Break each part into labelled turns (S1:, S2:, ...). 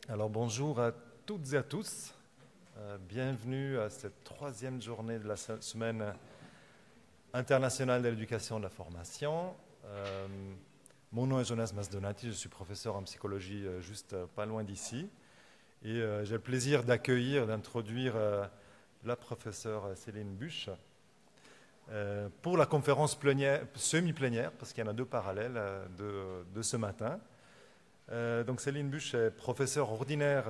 S1: Alors bonjour à toutes et à tous. Bienvenue à cette troisième journée de la semaine internationale de l'éducation et de la formation. Mon nom est Jonas Masdonati, je suis professeur en psychologie juste pas loin d'ici. Et j'ai le plaisir d'introduire la professeure Céline Busch pour la conférence semi-plénière, parce qu'il y en a deux parallèles de ce matin. Donc Céline Busch est professeure ordinaire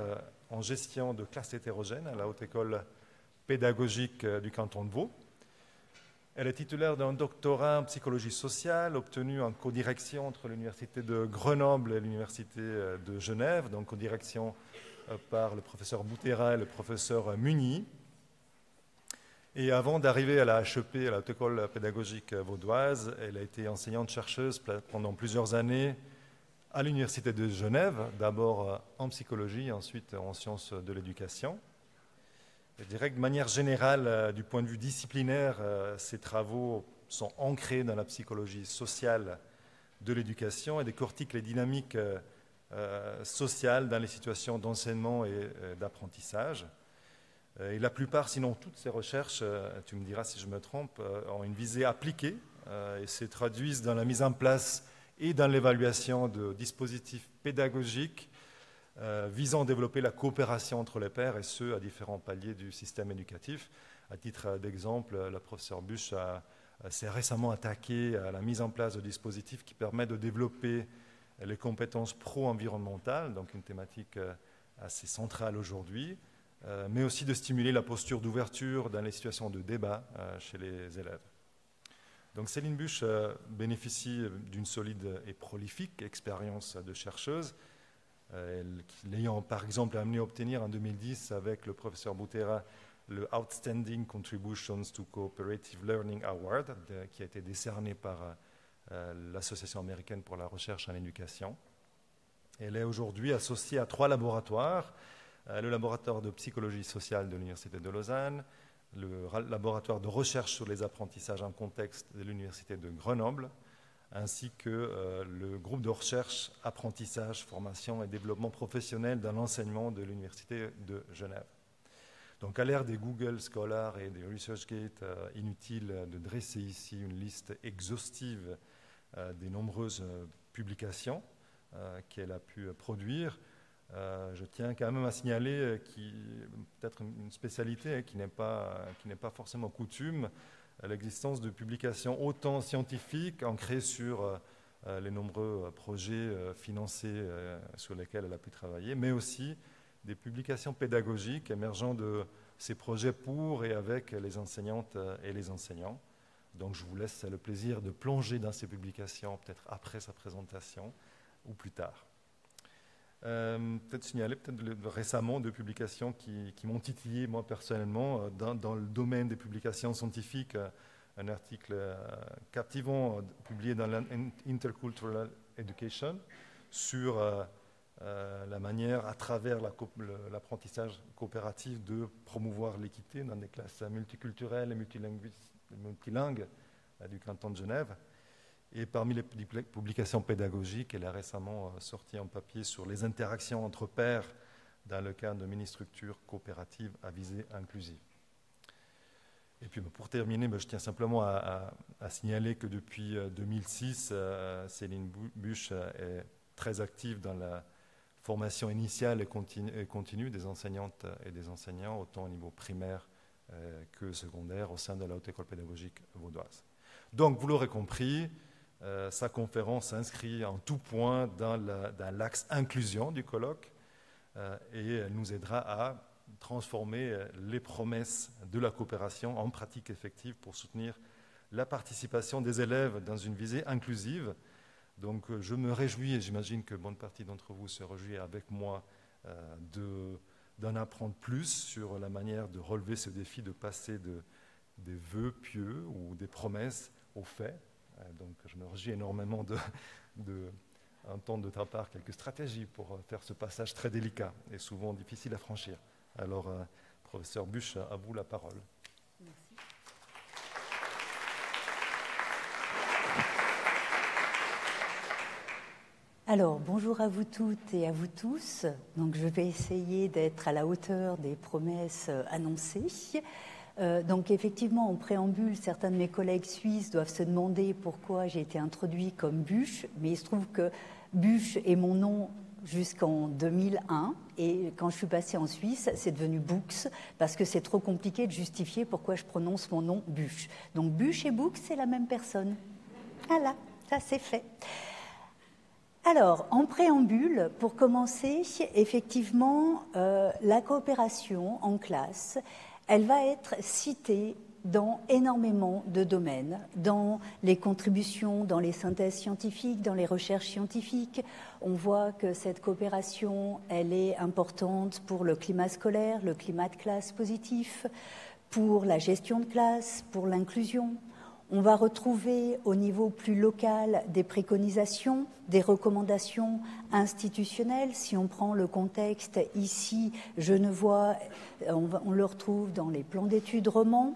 S1: en gestion de classes hétérogènes à la Haute École pédagogique du canton de Vaud. Elle est titulaire d'un doctorat en psychologie sociale obtenu en codirection entre l'Université de Grenoble et l'Université de Genève, donc codirection par le professeur Boutera et le professeur Muni. Et avant d'arriver à la HEP, à la Haute École pédagogique vaudoise, elle a été enseignante-chercheuse pendant plusieurs années à l'Université de Genève, d'abord en psychologie, ensuite en sciences de l'éducation. Je dirais que de manière générale, du point de vue disciplinaire, ces travaux sont ancrés dans la psychologie sociale de l'éducation et décortiquent les dynamiques sociales dans les situations d'enseignement et d'apprentissage. Et la plupart, sinon toutes ces recherches, tu me diras si je me trompe, ont une visée appliquée et se traduisent dans la mise en place et dans l'évaluation de dispositifs pédagogiques visant à développer la coopération entre les pairs et ce, à différents paliers du système éducatif. À titre d'exemple, la professeure Busch s'est récemment attaquée à la mise en place de dispositifs qui permettent de développer les compétences pro-environnementales, donc une thématique assez centrale aujourd'hui, mais aussi de stimuler la posture d'ouverture dans les situations de débat chez les élèves. Donc Céline Busch bénéficie d'une solide et prolifique expérience de chercheuse, l'ayant par exemple amené à obtenir en 2010 avec le professeur Boutera le Outstanding Contributions to Cooperative Learning Award, qui a été décerné par l'Association américaine pour la recherche en éducation. Elle est aujourd'hui associée à 3 laboratoires, le laboratoire de psychologie sociale de l'Université de Lausanne, le laboratoire de recherche sur les apprentissages en contexte de l'Université de Grenoble, ainsi que le groupe de recherche, apprentissage, formation et développement professionnel dans l'enseignement de l'Université de Genève. Donc à l'ère des Google Scholar et des ResearchGate, inutile de dresser ici une liste exhaustive des nombreuses publications qu'elle a pu produire. Je tiens quand même à signaler peut-être une spécialité qui n'est pas forcément coutume, l'existence de publications autant scientifiques ancrées sur les nombreux projets financés sur lesquels elle a pu travailler, mais aussi des publications pédagogiques émergeant de ces projets pour et avec les enseignantes et les enseignants. Donc je vous laisse le plaisir de plonger dans ces publications, peut-être après sa présentation ou plus tard. Peut-être signaler récemment 2 publications qui m'ont titillé moi personnellement dans le domaine des publications scientifiques, un article captivant publié dans l'Intercultural Education sur la manière à travers l'apprentissage coopératif de promouvoir l'équité dans des classes multiculturelles et multilingues du canton de Genève. Et parmi les publications pédagogiques, elle a récemment sorti un papier sur les interactions entre pairs dans le cadre de mini-structures coopératives à visée inclusive. Et puis pour terminer, je tiens simplement à signaler que depuis 2006, Céline Busch est très active dans la formation initiale et continue des enseignantes et des enseignants, autant au niveau primaire que secondaire, au sein de la Haute École pédagogique vaudoise. Donc, vous l'aurez compris, sa conférence s'inscrit en tout point dans l'axe inclusion du colloque et elle nous aidera à transformer les promesses de la coopération en pratique effective pour soutenir la participation des élèves dans une visée inclusive. Donc je me réjouis, et j'imagine que bonne partie d'entre vous se réjouit avec moi d'en apprendre plus sur la manière de relever ce défi, de passer des vœux pieux ou des promesses aux faits. Donc je me réjouis énormément d'entendre de ta part quelques stratégies pour faire ce passage très délicat et souvent difficile à franchir. Alors, professeur Busch, à vous la parole.
S2: Merci. Alors, bonjour à vous toutes et à vous tous. Donc, je vais essayer d'être à la hauteur des promesses annoncées. Donc, effectivement, en préambule, certains de mes collègues suisses doivent se demander pourquoi j'ai été introduit comme Busch, mais il se trouve que Busch est mon nom jusqu'en 2001, et quand je suis passée en Suisse, c'est devenu Bux, parce que c'est trop compliqué de justifier pourquoi je prononce mon nom Busch. Donc, Busch et Bux, c'est la même personne. Voilà, ça c'est fait. Alors, en préambule, pour commencer, effectivement, la coopération en classe, elle va être citée dans énormément de domaines, dans les contributions, dans les synthèses scientifiques, dans les recherches scientifiques. On voit que cette coopération, elle est importante pour le climat scolaire, le climat de classe positif, pour la gestion de classe, pour l'inclusion. On va retrouver au niveau plus local des préconisations, des recommandations institutionnelles. Si on prend le contexte ici genevois, on le retrouve dans les plans d'études romans.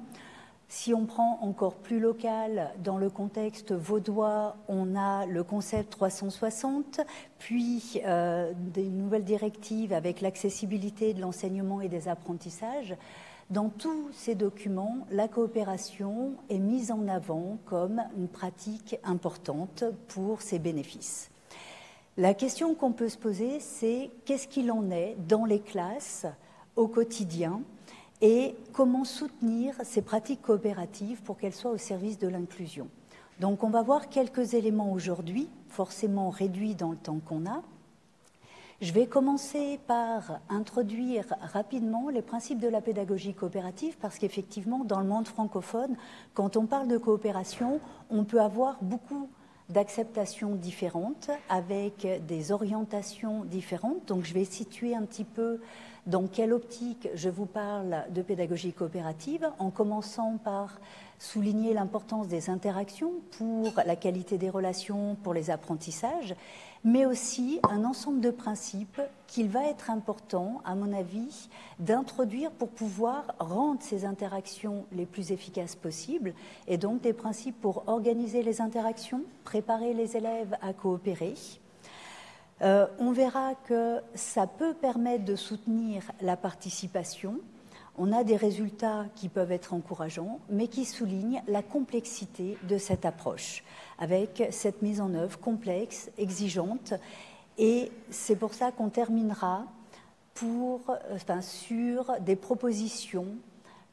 S2: Si on prend encore plus local, dans le contexte vaudois, on a le concept 360, puis des nouvelles directives avec l'accessibilité de l'enseignement et des apprentissages. Dans tous ces documents, la coopération est mise en avant comme une pratique importante pour ses bénéfices. La question qu'on peut se poser, c'est qu'est-ce qu'il en est dans les classes au quotidien et comment soutenir ces pratiques coopératives pour qu'elles soient au service de l'inclusion. Donc on va voir quelques éléments aujourd'hui, forcément réduits dans le temps qu'on a. Je vais commencer par introduire rapidement les principes de la pédagogie coopérative parce qu'effectivement, dans le monde francophone, quand on parle de coopération, on peut avoir beaucoup d'acceptations différentes avec des orientations différentes. Donc, je vais situer un petit peu dans quelle optique je vous parle de pédagogie coopérative en commençant par souligner l'importance des interactions pour la qualité des relations, pour les apprentissages, mais aussi un ensemble de principes qu'il va être important, à mon avis, d'introduire pour pouvoir rendre ces interactions les plus efficaces possibles, et donc des principes pour organiser les interactions, préparer les élèves à coopérer. On verra que ça peut permettre de soutenir la participation. On a des résultats qui peuvent être encourageants, mais qui soulignent la complexité de cette approche, avec cette mise en œuvre complexe, exigeante. Et c'est pour ça qu'on terminera sur des propositions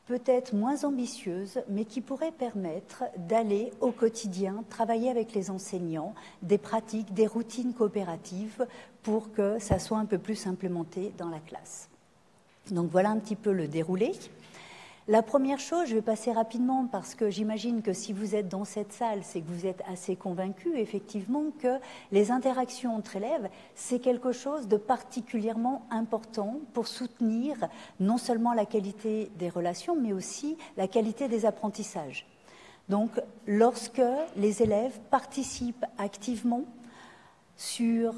S2: peut-être moins ambitieuses, mais qui pourraient permettre d'aller au quotidien, travailler avec les enseignants, des pratiques, des routines coopératives pour que ça soit un peu plus implémenté dans la classe. Donc voilà un petit peu le déroulé. La première chose, je vais passer rapidement parce que j'imagine que si vous êtes dans cette salle, c'est que vous êtes assez convaincus effectivement que les interactions entre élèves, c'est quelque chose de particulièrement important pour soutenir non seulement la qualité des relations, mais aussi la qualité des apprentissages. Donc, lorsque les élèves participent activement sur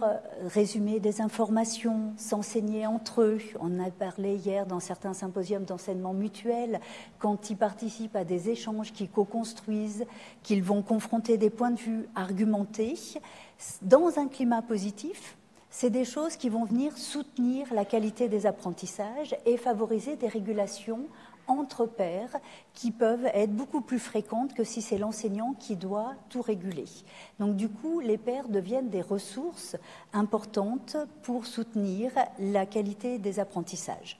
S2: résumer des informations, s'enseigner entre eux. On a parlé hier dans certains symposiums d'enseignement mutuel, quand ils participent à des échanges qui co-construisent, qu'ils vont confronter des points de vue argumentés, dans un climat positif, c'est des choses qui vont venir soutenir la qualité des apprentissages et favoriser des régulations entre pairs qui peuvent être beaucoup plus fréquentes que si c'est l'enseignant qui doit tout réguler. Donc du coup, les pairs deviennent des ressources importantes pour soutenir la qualité des apprentissages.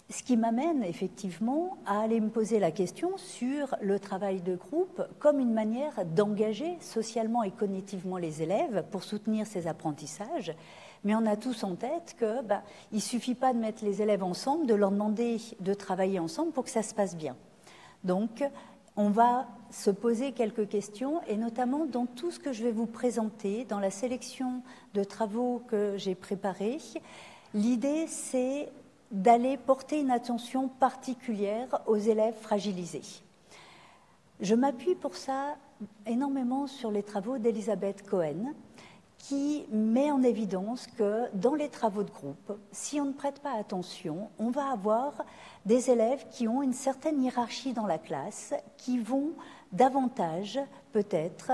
S2: Ce qui m'amène effectivement à aller me poser la question sur le travail de groupe comme une manière d'engager socialement et cognitivement les élèves pour soutenir ces apprentissages. Mais on a tous en tête qu'il ne suffit pas de mettre les élèves ensemble, de leur demander de travailler ensemble pour que ça se passe bien. Donc, on va se poser quelques questions, et notamment dans tout ce que je vais vous présenter, dans la sélection de travaux que j'ai préparés, l'idée c'est d'aller porter une attention particulière aux élèves fragilisés. Je m'appuie pour ça énormément sur les travaux d'Elisabeth Cohen, qui met en évidence que dans les travaux de groupe, si on ne prête pas attention, on va avoir des élèves qui ont une certaine hiérarchie dans la classe, qui vont davantage, peut-être,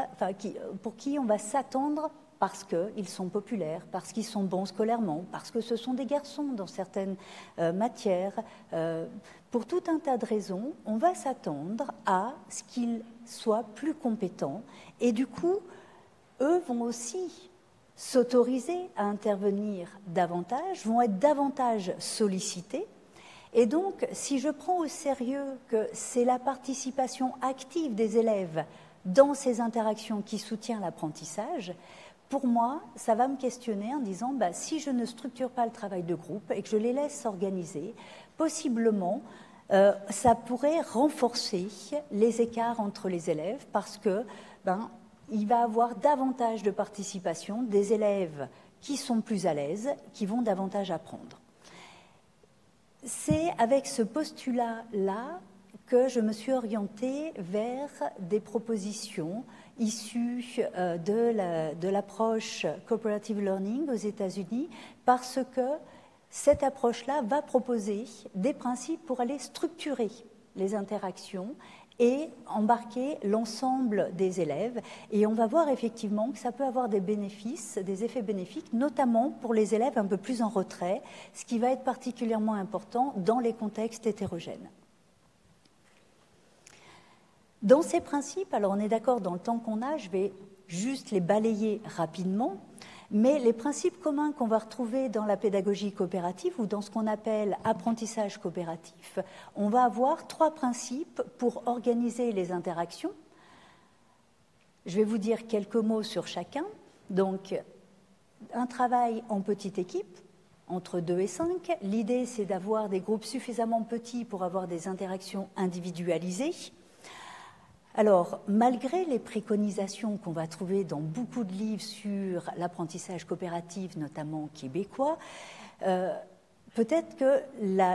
S2: pour qui on va s'attendre parce qu'ils sont populaires, parce qu'ils sont bons scolairement, parce que ce sont des garçons dans certaines matières. Pour tout un tas de raisons, on va s'attendre à ce qu'ils soient plus compétents. Et du coup, eux vont aussi s'autoriser à intervenir davantage, vont être davantage sollicités. Et donc, si je prends au sérieux que c'est la participation active des élèves dans ces interactions qui soutient l'apprentissage, pour moi, ça va me questionner en disant, si je ne structure pas le travail de groupe et que je les laisse s'organiser, possiblement, ça pourrait renforcer les écarts entre les élèves parce que, il va y avoir davantage de participation des élèves qui sont plus à l'aise, qui vont davantage apprendre. C'est avec ce postulat-là que je me suis orientée vers des propositions issues de l'approche Cooperative Learning aux États-Unis, parce que cette approche-là va proposer des principes pour aller structurer les interactions et embarquer l'ensemble des élèves. Et on va voir effectivement que ça peut avoir des bénéfices, des effets bénéfiques, notamment pour les élèves un peu plus en retrait, ce qui va être particulièrement important dans les contextes hétérogènes. Dans ces principes, alors on est d'accord dans le temps qu'on a, je vais juste les balayer rapidement, mais les principes communs qu'on va retrouver dans la pédagogie coopérative ou dans ce qu'on appelle apprentissage coopératif, on va avoir 3 principes pour organiser les interactions. Je vais vous dire quelques mots sur chacun. Donc, un travail en petite équipe, entre 2 et 5. L'idée, c'est d'avoir des groupes suffisamment petits pour avoir des interactions individualisées. Alors, malgré les préconisations qu'on va trouver dans beaucoup de livres sur l'apprentissage coopératif, notamment québécois, peut-être que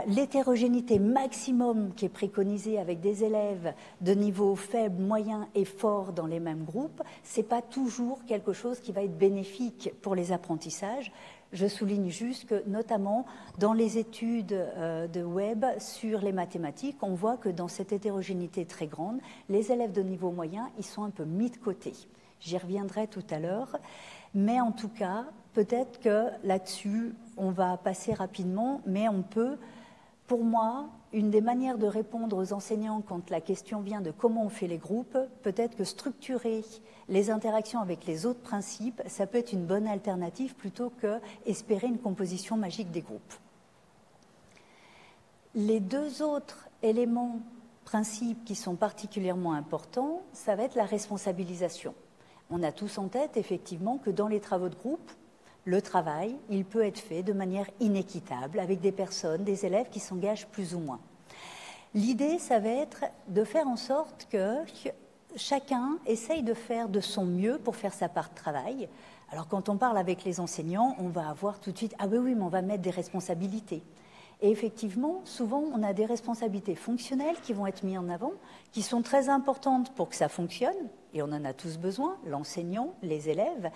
S2: l'hétérogénéité maximum qui est préconisée avec des élèves de niveau faible, moyen et fort dans les mêmes groupes, ce n'est pas toujours quelque chose qui va être bénéfique pour les apprentissages. Je souligne juste que, notamment, dans les études de web sur les mathématiques, on voit que dans cette hétérogénéité très grande, les élèves de niveau moyen, ils sont un peu mis de côté. J'y reviendrai tout à l'heure. Mais en tout cas, peut-être que là-dessus, on va passer rapidement, mais on peut, pour moi, une des manières de répondre aux enseignants quand la question vient de comment on fait les groupes, peut-être que structurer les interactions avec les autres principes, ça peut être une bonne alternative plutôt qu'espérer une composition magique des groupes. Les 2 autres éléments, principes qui sont particulièrement importants, ça va être la responsabilisation. On a tous en tête, effectivement, que dans les travaux de groupe, le travail, il peut être fait de manière inéquitable avec des personnes, des élèves qui s'engagent plus ou moins. L'idée, ça va être de faire en sorte que chacun essaye de faire de son mieux pour faire sa part de travail. Alors, quand on parle avec les enseignants, on va avoir tout de suite « Ah oui, mais on va mettre des responsabilités ». Et effectivement, souvent, on a des responsabilités fonctionnelles qui vont être mises en avant, qui sont très importantes pour que ça fonctionne, et on en a tous besoin, l'enseignant, les élèves.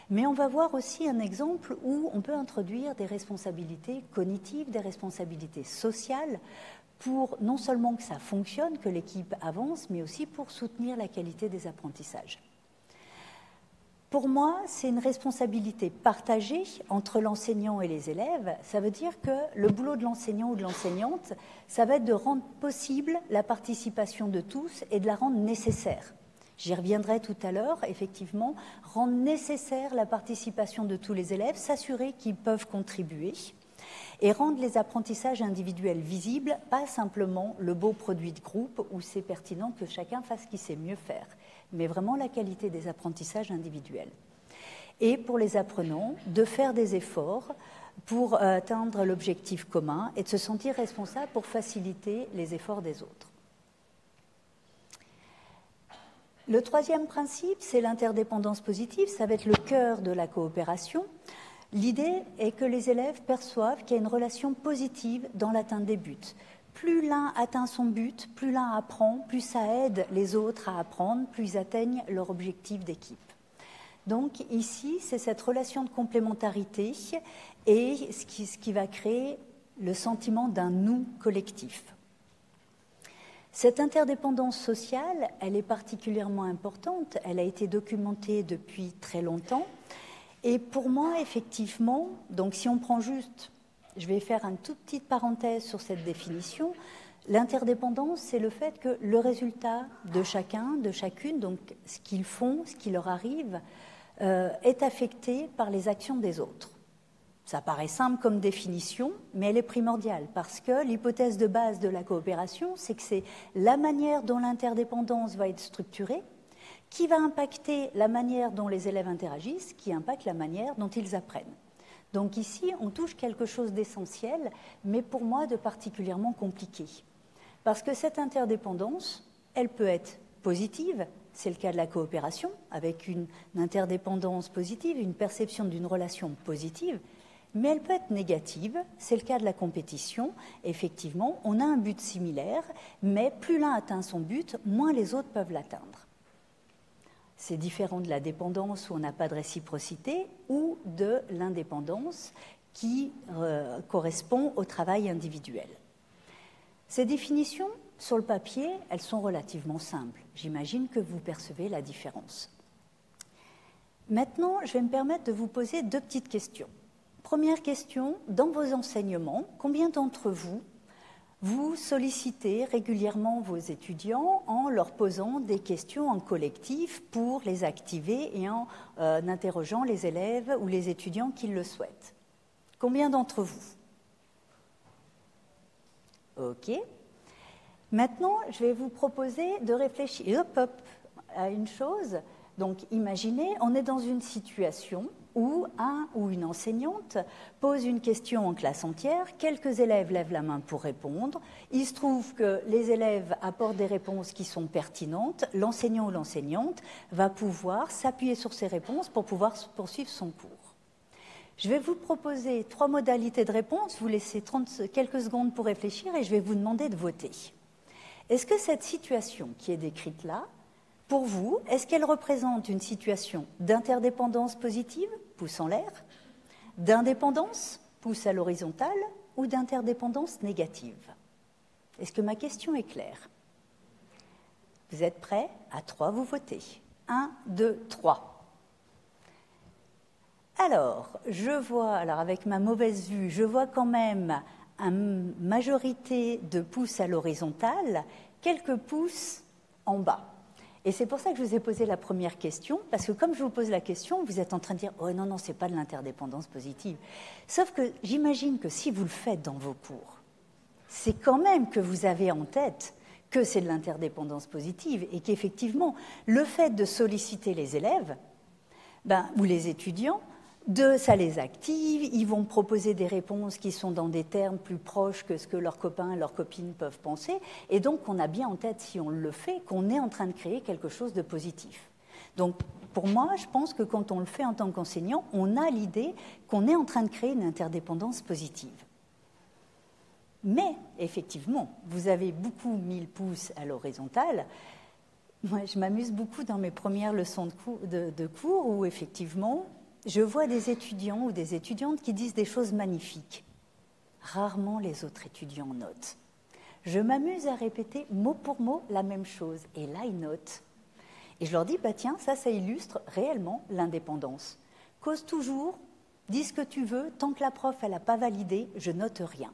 S2: Mais on va voir aussi un exemple où on peut introduire des responsabilités cognitives, des responsabilités sociales, pour non seulement que ça fonctionne, que l'équipe avance, mais aussi pour soutenir la qualité des apprentissages. Pour moi, c'est une responsabilité partagée entre l'enseignant et les élèves. Ça veut dire que le boulot de l'enseignant ou de l'enseignante, ça va être de rendre possible la participation de tous et de la rendre nécessaire. J'y reviendrai tout à l'heure, effectivement, rendre nécessaire la participation de tous les élèves, s'assurer qu'ils peuvent contribuer et rendre les apprentissages individuels visibles, pas simplement le beau produit de groupe où c'est pertinent que chacun fasse ce qu'il sait mieux faire, mais vraiment la qualité des apprentissages individuels. Et pour les apprenants, de faire des efforts pour atteindre l'objectif commun et de se sentir responsable pour faciliter les efforts des autres. Le 3e principe, c'est l'interdépendance positive, ça va être le cœur de la coopération. L'idée est que les élèves perçoivent qu'il y a une relation positive dans l'atteinte des buts. Plus l'un atteint son but, plus l'un apprend, plus ça aide les autres à apprendre, plus ils atteignent leur objectif d'équipe. Donc ici, c'est cette relation de complémentarité et ce qui va créer le sentiment d'un nous collectif. Cette interdépendance sociale, elle est particulièrement importante, elle a été documentée depuis très longtemps. Et pour moi, effectivement, donc si on prend juste, je vais faire une toute petite parenthèse sur cette définition, l'interdépendance, c'est le fait que le résultat de chacun, de chacune, donc ce qu'ils font, ce qui leur arrive, est affecté par les actions des autres. Ça paraît simple comme définition, mais elle est primordiale parce que l'hypothèse de base de la coopération, c'est que c'est la manière dont l'interdépendance va être structurée qui va impacter la manière dont les élèves interagissent, qui impacte la manière dont ils apprennent. Donc ici, on touche quelque chose d'essentiel, mais pour moi de particulièrement compliqué. Parce que cette interdépendance, elle peut être positive, c'est le cas de la coopération, avec une interdépendance positive, une perception d'une relation positive, mais elle peut être négative, c'est le cas de la compétition. Effectivement, on a un but similaire, mais plus l'un atteint son but, moins les autres peuvent l'atteindre. C'est différent de la dépendance où on n'a pas de réciprocité ou de l'indépendance qui correspond au travail individuel. Ces définitions, sur le papier, elles sont relativement simples. J'imagine que vous percevez la différence. Maintenant, je vais me permettre de vous poser deux petites questions. Première question, dans vos enseignements, combien d'entre vous sollicitez régulièrement vos étudiants en leur posant des questions en collectif pour les activer et en interrogeant les élèves ou les étudiants qui le souhaitent? Combien d'entre vous? OK. Maintenant, je vais vous proposer de réfléchir à une chose. Donc, imaginez, on est dans une situation où un ou une enseignante pose une question en classe entière, quelques élèves lèvent la main pour répondre, il se trouve que les élèves apportent des réponses qui sont pertinentes, l'enseignant ou l'enseignante va pouvoir s'appuyer sur ces réponses pour pouvoir poursuivre son cours. Je vais vous proposer 3 modalités de réponse, vous laissez quelques secondes pour réfléchir et je vais vous demander de voter. Est-ce que cette situation qui est décrite là, pour vous, est-ce qu'elle représente une situation d'interdépendance positive, pouce en l'air, d'indépendance, pouce à l'horizontale, ou d'interdépendance négative? Est-ce que ma question est claire? Vous êtes prêts? À 3, vous votez. 1, 2, 3. Alors, avec ma mauvaise vue, je vois quand même une majorité de pouces à l'horizontale, quelques pouces en bas. Et c'est pour ça que je vous ai posé la première question, parce que comme je vous pose la question, vous êtes en train de dire « Oh non, c'est pas de l'interdépendance positive ». Sauf que j'imagine que si vous le faites dans vos cours, c'est quand même que vous avez en tête que c'est de l'interdépendance positive et qu'effectivement, le fait de solliciter les élèves ou les étudiants, ça les active, ils vont proposer des réponses qui sont dans des termes plus proches que ce que leurs copains et leurs copines peuvent penser. Et donc, on a bien en tête, si on le fait, qu'on est en train de créer quelque chose de positif. Donc, pour moi, je pense que quand on le fait en tant qu'enseignant, on a l'idée qu'on est en train de créer une interdépendance positive. Mais, effectivement, vous avez beaucoup mis le pouce à l'horizontale. Moi, je m'amuse beaucoup dans mes premières leçons de cours où, effectivement, je vois des étudiants ou des étudiantes qui disent des choses magnifiques. Rarement les autres étudiants notent. Je m'amuse à répéter mot pour mot la même chose. Et là, ils notent. Et je leur dis, tiens, ça illustre réellement l'indépendance. Cause toujours, dis ce que tu veux, tant que la prof, elle n'a pas validé, je note rien.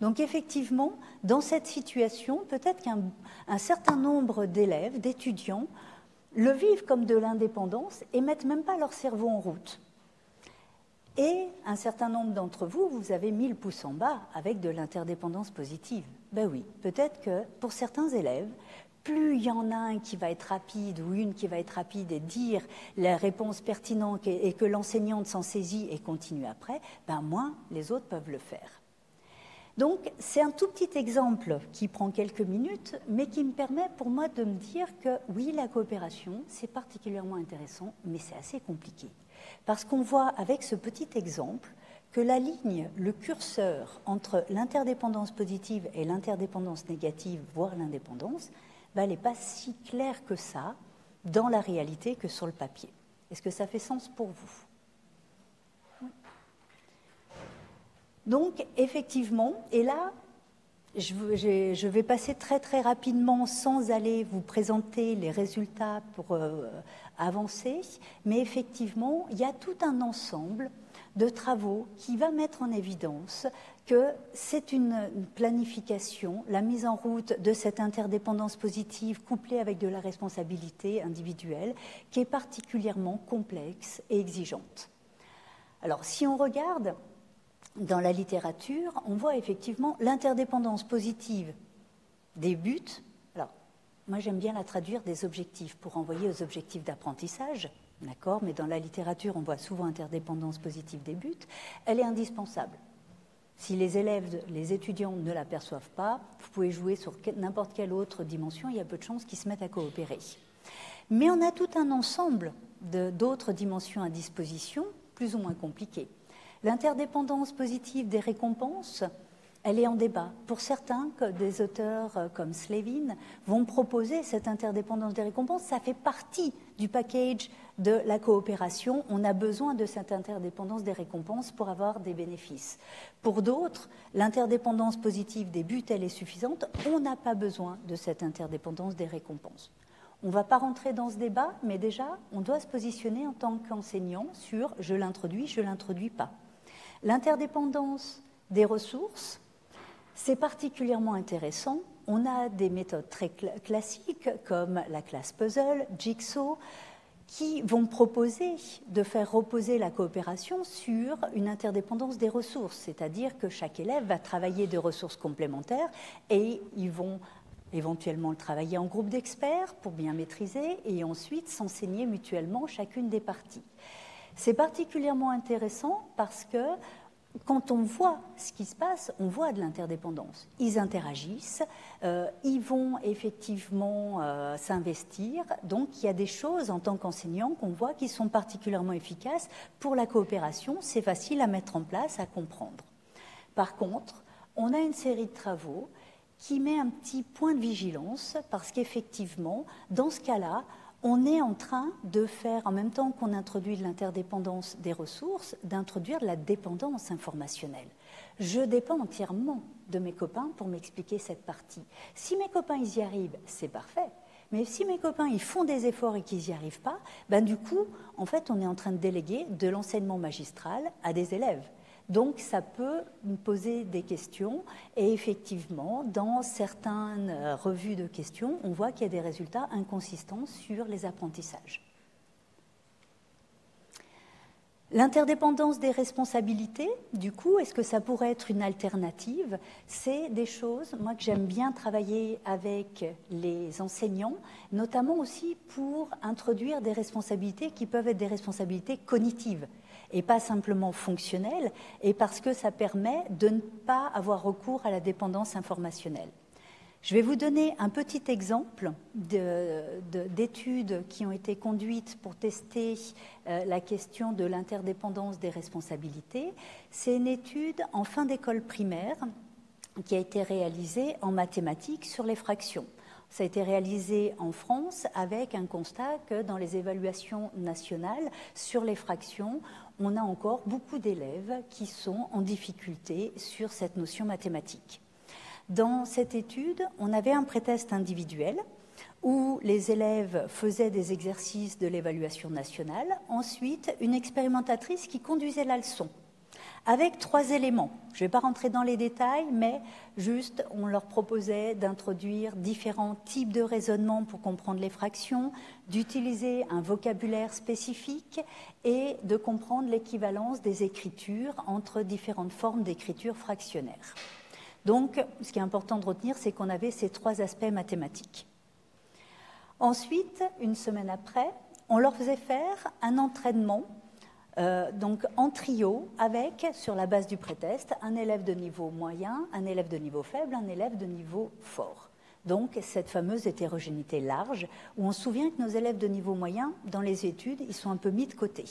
S2: Donc effectivement, dans cette situation, peut-être qu'un certain nombre d'élèves, d'étudiants, le vivent comme de l'indépendance et ne mettent même pas leur cerveau en route. Et un certain nombre d'entre vous, vous avez mis le pouce en bas avec de l'interdépendance positive. Ben oui, peut-être que pour certains élèves, plus il y en a un qui va être rapide ou une qui va être rapide et dire la réponse pertinente et que l'enseignante s'en saisit et continue après, moins les autres peuvent le faire. Donc, c'est un tout petit exemple qui prend quelques minutes, mais qui me permet pour moi de me dire que oui, la coopération, c'est particulièrement intéressant, mais c'est assez compliqué. Parce qu'on voit avec ce petit exemple que la ligne, le curseur entre l'interdépendance positive et l'interdépendance négative, voire l'indépendance, elle n'est pas si claire que ça dans la réalité que sur le papier. Est-ce que ça fait sens pour vous? Oui. Donc, effectivement, et là, je vais passer très très rapidement sans aller vous présenter les résultats pour avancer, mais effectivement, il y a tout un ensemble de travaux qui va mettre en évidence que c'est une planification, la mise en route de cette interdépendance positive couplée avec de la responsabilité individuelle qui est particulièrement complexe et exigeante. Alors, si on regarde dans la littérature, on voit effectivement l'interdépendance positive des buts. Alors, moi j'aime bien la traduire des objectifs pour renvoyer aux objectifs d'apprentissage, d'accord, mais dans la littérature on voit souvent interdépendance positive des buts, elle est indispensable. Si les élèves, les étudiants ne l'aperçoivent pas, vous pouvez jouer sur n'importe quelle autre dimension, il y a peu de chances qu'ils se mettent à coopérer. Mais on a tout un ensemble d'autres dimensions à disposition, plus ou moins compliquées. L'interdépendance positive des récompenses, elle est en débat. Pour certains, des auteurs comme Slevin vont proposer cette interdépendance des récompenses. Ça fait partie du package de la coopération. On a besoin de cette interdépendance des récompenses pour avoir des bénéfices. Pour d'autres, l'interdépendance positive des buts, elle est suffisante. On n'a pas besoin de cette interdépendance des récompenses. On ne va pas rentrer dans ce débat, mais déjà, on doit se positionner en tant qu'enseignant sur « je l'introduis, je ne l'introduis pas ». L'interdépendance des ressources, c'est particulièrement intéressant. On a des méthodes très classiques comme la classe puzzle, Jigsaw, qui vont proposer de faire reposer la coopération sur une interdépendance des ressources, c'est-à-dire que chaque élève va travailler de ressources complémentaires et ils vont éventuellement le travailler en groupe d'experts pour bien maîtriser et ensuite s'enseigner mutuellement chacune des parties. C'est particulièrement intéressant parce que quand on voit ce qui se passe, on voit de l'interdépendance. Ils interagissent, ils vont effectivement s'investir. Donc, il y a des choses en tant qu'enseignant qu'on voit qui sont particulièrement efficaces pour la coopération. C'est facile à mettre en place, à comprendre. Par contre, on a une série de travaux qui met un petit point de vigilance parce qu'effectivement, dans ce cas-là, on est en train de faire, en même temps qu'on introduit de l'interdépendance des ressources, d'introduire de la dépendance informationnelle. Je dépends entièrement de mes copains pour m'expliquer cette partie. Si mes copains ils y arrivent, c'est parfait. Mais si mes copains ils font des efforts et qu'ils n'y arrivent pas, ben du coup, en fait, on est en train de déléguer de l'enseignement magistral à des élèves. Donc, ça peut me poser des questions et effectivement, dans certaines revues de questions, on voit qu'il y a des résultats inconsistants sur les apprentissages. L'interdépendance des responsabilités, du coup, est-ce que ça pourrait être une alternative? C'est des choses, moi, que j'aime bien travailler avec les enseignants, notamment aussi pour introduire des responsabilités qui peuvent être des responsabilités cognitives et pas simplement fonctionnelles, et parce que ça permet de ne pas avoir recours à la dépendance informationnelle. Je vais vous donner un petit exemple d'études qui ont été conduites pour tester la question de l'interdépendance des responsabilités. C'est une étude en fin d'école primaire qui a été réalisée en mathématiques sur les fractions. Ça a été réalisé en France avec un constat que dans les évaluations nationales sur les fractions, on a encore beaucoup d'élèves qui sont en difficulté sur cette notion mathématique. Dans cette étude, on avait un prétest individuel où les élèves faisaient des exercices de l'évaluation nationale, ensuite une expérimentatrice qui conduisait la leçon, avec 3 éléments. Je ne vais pas rentrer dans les détails, mais juste, on leur proposait d'introduire différents types de raisonnements pour comprendre les fractions, d'utiliser un vocabulaire spécifique et de comprendre l'équivalence des écritures entre différentes formes d'écriture fractionnaire. Donc, ce qui est important de retenir, c'est qu'on avait ces 3 aspects mathématiques. Ensuite, une semaine après, on leur faisait faire un entraînement donc en trio avec, sur la base du prétest, un élève de niveau moyen, un élève de niveau faible, un élève de niveau fort. Donc cette fameuse hétérogénéité large, où on se souvient que nos élèves de niveau moyen, dans les études, ils sont un peu mis de côté.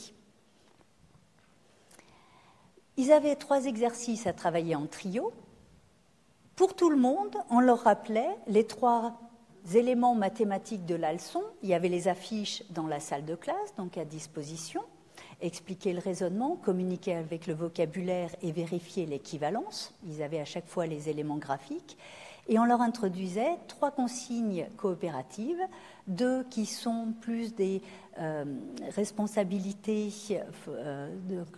S2: Ils avaient 3 exercices à travailler en trio. Pour tout le monde, on leur rappelait les 3 éléments mathématiques de la leçon. Il y avait les affiches dans la salle de classe, donc à disposition. Expliquer le raisonnement, communiquer avec le vocabulaire et vérifier l'équivalence. Ils avaient à chaque fois les éléments graphiques. Et on leur introduisait 3 consignes coopératives, 2 qui sont plus des responsabilités,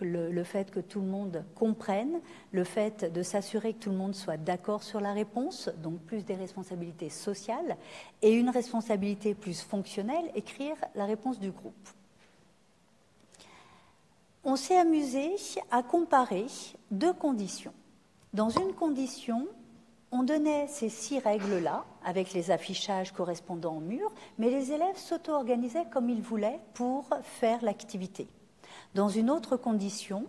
S2: le fait que tout le monde comprenne, le fait de s'assurer que tout le monde soit d'accord sur la réponse, donc plus des responsabilités sociales, et une responsabilité plus fonctionnelle, écrire la réponse du groupe. On s'est amusé à comparer 2 conditions. Dans une condition, on donnait ces 6 règles-là, avec les affichages correspondant au mur, mais les élèves s'auto-organisaient comme ils voulaient pour faire l'activité. Dans une autre condition,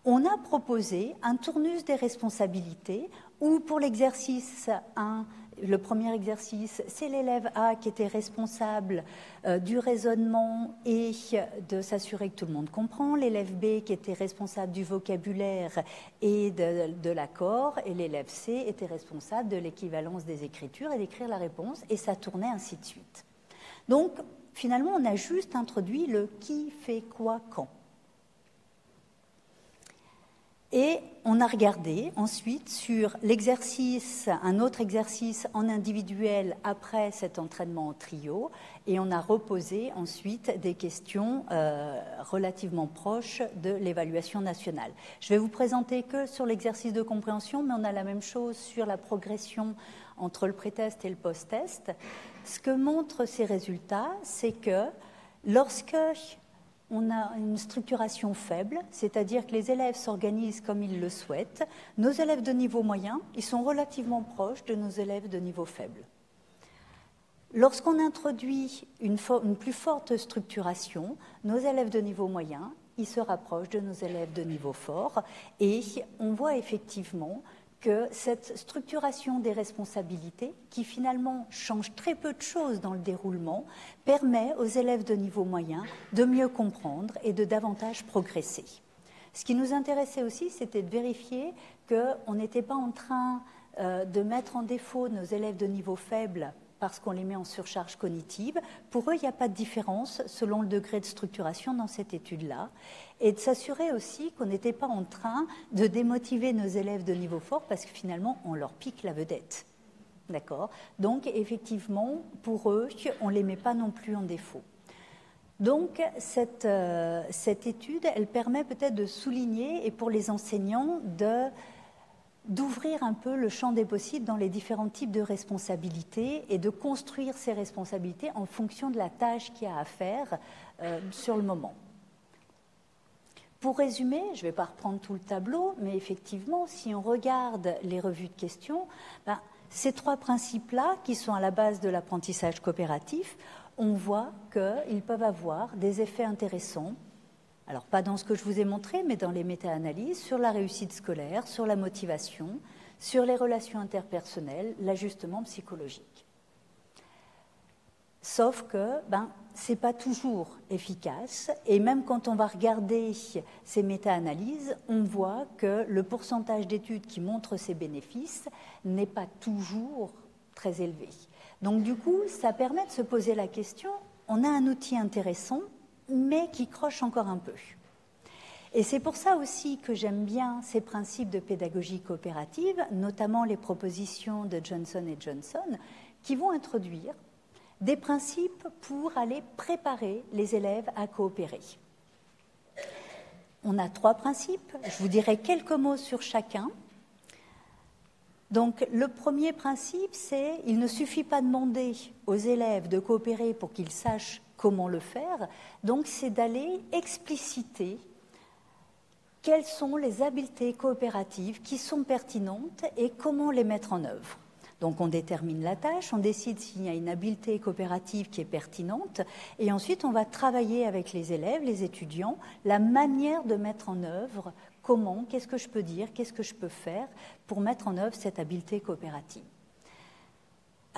S2: on a proposé un tournus des responsabilités, où pour l'exercice 1, le premier exercice, c'est l'élève A qui était responsable du raisonnement et de s'assurer que tout le monde comprend, l'élève B qui était responsable du vocabulaire et de l'accord, et l'élève C était responsable de l'équivalence des écritures et d'écrire la réponse, et ça tournait ainsi de suite. Donc, finalement, on a juste introduit le qui fait quoi quand. Et on a regardé ensuite sur l'exercice, un autre exercice en individuel après cet entraînement en trio, et on a reposé ensuite des questions relativement proches de l'évaluation nationale. Je vais vous présenter que sur l'exercice de compréhension, mais on a la même chose sur la progression entre le pré-test et le post-test. Ce que montrent ces résultats, c'est que lorsque on a une structuration faible, c'est-à-dire que les élèves s'organisent comme ils le souhaitent. Nos élèves de niveau moyen, ils sont relativement proches de nos élèves de niveau faible. Lorsqu'on introduit une plus forte structuration, nos élèves de niveau moyen, ils se rapprochent de nos élèves de niveau fort, et on voit effectivement que cette structuration des responsabilités, qui finalement change très peu de choses dans le déroulement, permet aux élèves de niveau moyen de mieux comprendre et de davantage progresser. Ce qui nous intéressait aussi, c'était de vérifier qu'on n'était pas en train de mettre en défaut nos élèves de niveau faible parce qu'on les met en surcharge cognitive. Pour eux, il n'y a pas de différence selon le degré de structuration dans cette étude-là. Et de s'assurer aussi qu'on n'était pas en train de démotiver nos élèves de niveau fort parce que finalement, on leur pique la vedette. D'accord ? Donc, effectivement, pour eux, on ne les met pas non plus en défaut. Donc, cette étude, elle permet peut-être de souligner, et pour les enseignants, d'ouvrir un peu le champ des possibles dans les différents types de responsabilités et de construire ces responsabilités en fonction de la tâche qu'il y a à faire sur le moment. Pour résumer, je ne vais pas reprendre tout le tableau, mais effectivement, si on regarde les revues de questions, ces 3 principes-là, qui sont à la base de l'apprentissage coopératif, on voit qu'ils peuvent avoir des effets intéressants. Alors, pas dans ce que je vous ai montré, mais dans les méta-analyses, sur la réussite scolaire, sur la motivation, sur les relations interpersonnelles, l'ajustement psychologique. Sauf que ce n'est pas toujours efficace, et même quand on va regarder ces méta-analyses, on voit que le pourcentage d'études qui montrent ces bénéfices n'est pas toujours très élevé. Donc du coup, ça permet de se poser la question, on a un outil intéressant, mais qui croche encore un peu. Et c'est pour ça aussi que j'aime bien ces principes de pédagogie coopérative, notamment les propositions de Johnson & Johnson, qui vont introduire des principes pour aller préparer les élèves à coopérer. On a 3 principes, je vous dirai quelques mots sur chacun. Donc, le premier principe, c'est qu'il ne suffit pas de demander aux élèves de coopérer pour qu'ils sachent comment le faire, donc c'est d'aller expliciter quelles sont les habiletés coopératives qui sont pertinentes et comment les mettre en œuvre. Donc on détermine la tâche, on décide s'il y a une habileté coopérative qui est pertinente, et ensuite on va travailler avec les élèves, les étudiants, la manière de mettre en œuvre, comment, qu'est-ce que je peux dire, qu'est-ce que je peux faire pour mettre en œuvre cette habileté coopérative.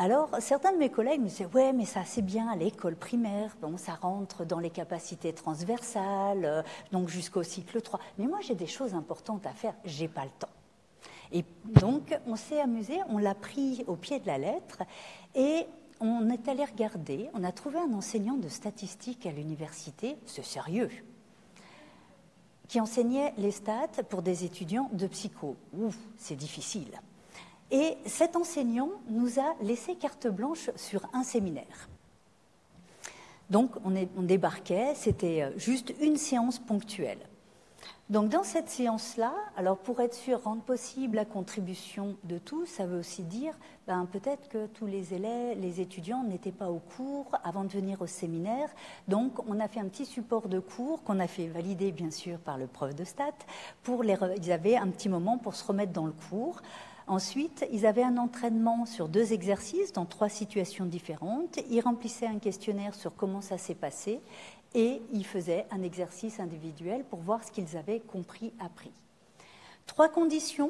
S2: Alors, certains de mes collègues me disaient « Ouais, mais ça c'est bien à l'école primaire, bon, ça rentre dans les capacités transversales, donc jusqu'au cycle 3. Mais moi j'ai des choses importantes à faire, j'ai pas le temps. » Et donc, on s'est amusé, on l'a pris au pied de la lettre, et on est allé regarder, on a trouvé un enseignant de statistique à l'université, c'est sérieux, qui enseignait les stats pour des étudiants de psycho. Ouf, c'est difficile. Et cet enseignant nous a laissé carte blanche sur un séminaire. Donc, on débarquait, c'était juste une séance ponctuelle. Donc, dans cette séance-là, alors pour être sûr, rendre possible la contribution de tous, ça veut aussi dire peut-être que tous les élèves, les étudiants n'étaient pas au cours avant de venir au séminaire. Donc, on a fait un petit support de cours qu'on a fait valider, bien sûr, par le prof de stats. Ils avaient un petit moment pour se remettre dans le cours. Ensuite, ils avaient un entraînement sur 2 exercices dans 3 situations différentes. Ils remplissaient un questionnaire sur comment ça s'est passé et ils faisaient un exercice individuel pour voir ce qu'ils avaient compris, appris. 3 conditions.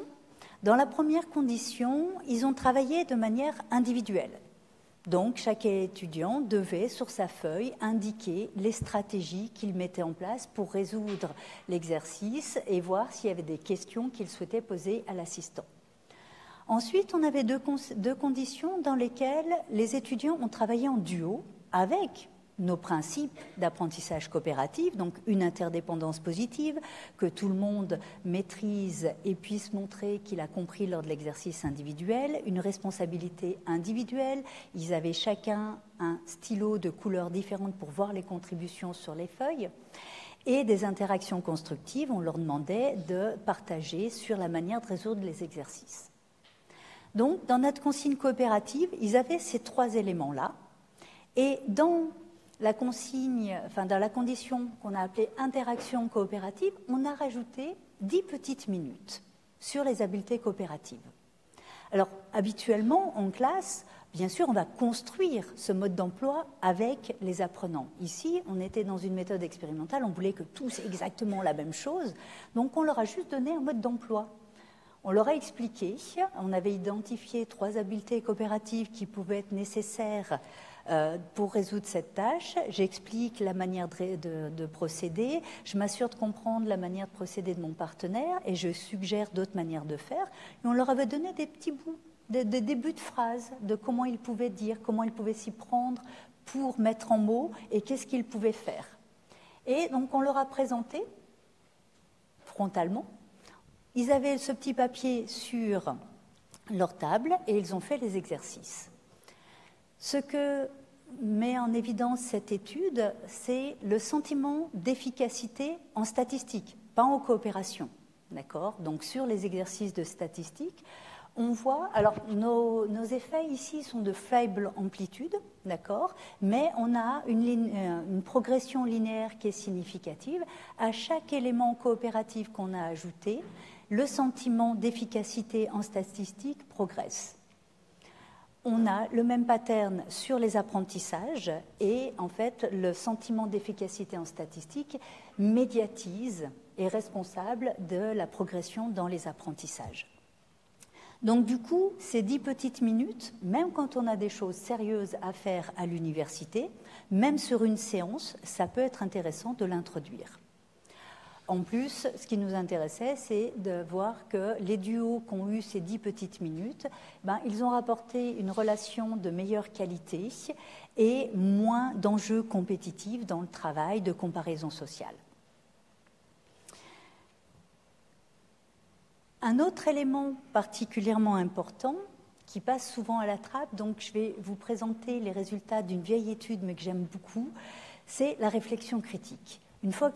S2: Dans la première condition, ils ont travaillé de manière individuelle. Donc, chaque étudiant devait, sur sa feuille, indiquer les stratégies qu'il mettait en place pour résoudre l'exercice et voir s'il y avait des questions qu'il souhaitait poser à l'assistant. Ensuite, on avait deux conditions dans lesquelles les étudiants ont travaillé en duo avec nos principes d'apprentissage coopératif, donc une interdépendance positive, que tout le monde maîtrise et puisse montrer qu'il a compris lors de l'exercice individuel, une responsabilité individuelle. Ils avaient chacun un stylo de couleurs différentes pour voir les contributions sur les feuilles. Et des interactions constructives, on leur demandait de partager sur la manière de résoudre les exercices. Donc, dans notre consigne coopérative, ils avaient ces 3 éléments-là. Et dans la condition qu'on a appelée interaction coopérative, on a rajouté 10 petites minutes sur les habiletés coopératives. Alors, habituellement, en classe, bien sûr, on va construire ce mode d'emploi avec les apprenants. Ici, on était dans une méthode expérimentale, on voulait que tous aient exactement la même chose, donc on leur a juste donné un mode d'emploi. On leur a expliqué, on avait identifié 3 habiletés coopératives qui pouvaient être nécessaires pour résoudre cette tâche. J'explique la manière de procéder, je m'assure de comprendre la manière de procéder de mon partenaire et je suggère d'autres manières de faire. Et on leur avait donné des petits bouts, des débuts de phrases, de comment ils pouvaient dire, comment ils pouvaient s'y prendre pour mettre en mots et qu'est-ce qu'ils pouvaient faire. Et donc on leur a présenté frontalement. Ils avaient ce petit papier sur leur table et ils ont fait les exercices. Ce que met en évidence cette étude, c'est le sentiment d'efficacité en statistique, pas en coopération. D'accord ? Donc sur les exercices de statistique, on voit, alors nos effets ici sont de faible amplitude, d'accord, mais on a une progression linéaire qui est significative. À chaque élément coopératif qu'on a ajouté, le sentiment d'efficacité en statistique progresse. On a le même pattern sur les apprentissages et en fait le sentiment d'efficacité en statistique médiatise et est responsable de la progression dans les apprentissages. Donc du coup, ces 10 petites minutes, même quand on a des choses sérieuses à faire à l'université, même sur une séance, ça peut être intéressant de l'introduire. En plus, ce qui nous intéressait, c'est de voir que les duos qui ont eu ces 10 petites minutes, ils ont rapporté une relation de meilleure qualité et moins d'enjeux compétitifs dans le travail de comparaison sociale. Un autre élément particulièrement important qui passe souvent à la trappe, donc je vais vous présenter les résultats d'une vieille étude mais que j'aime beaucoup, c'est la réflexion critique. Une fois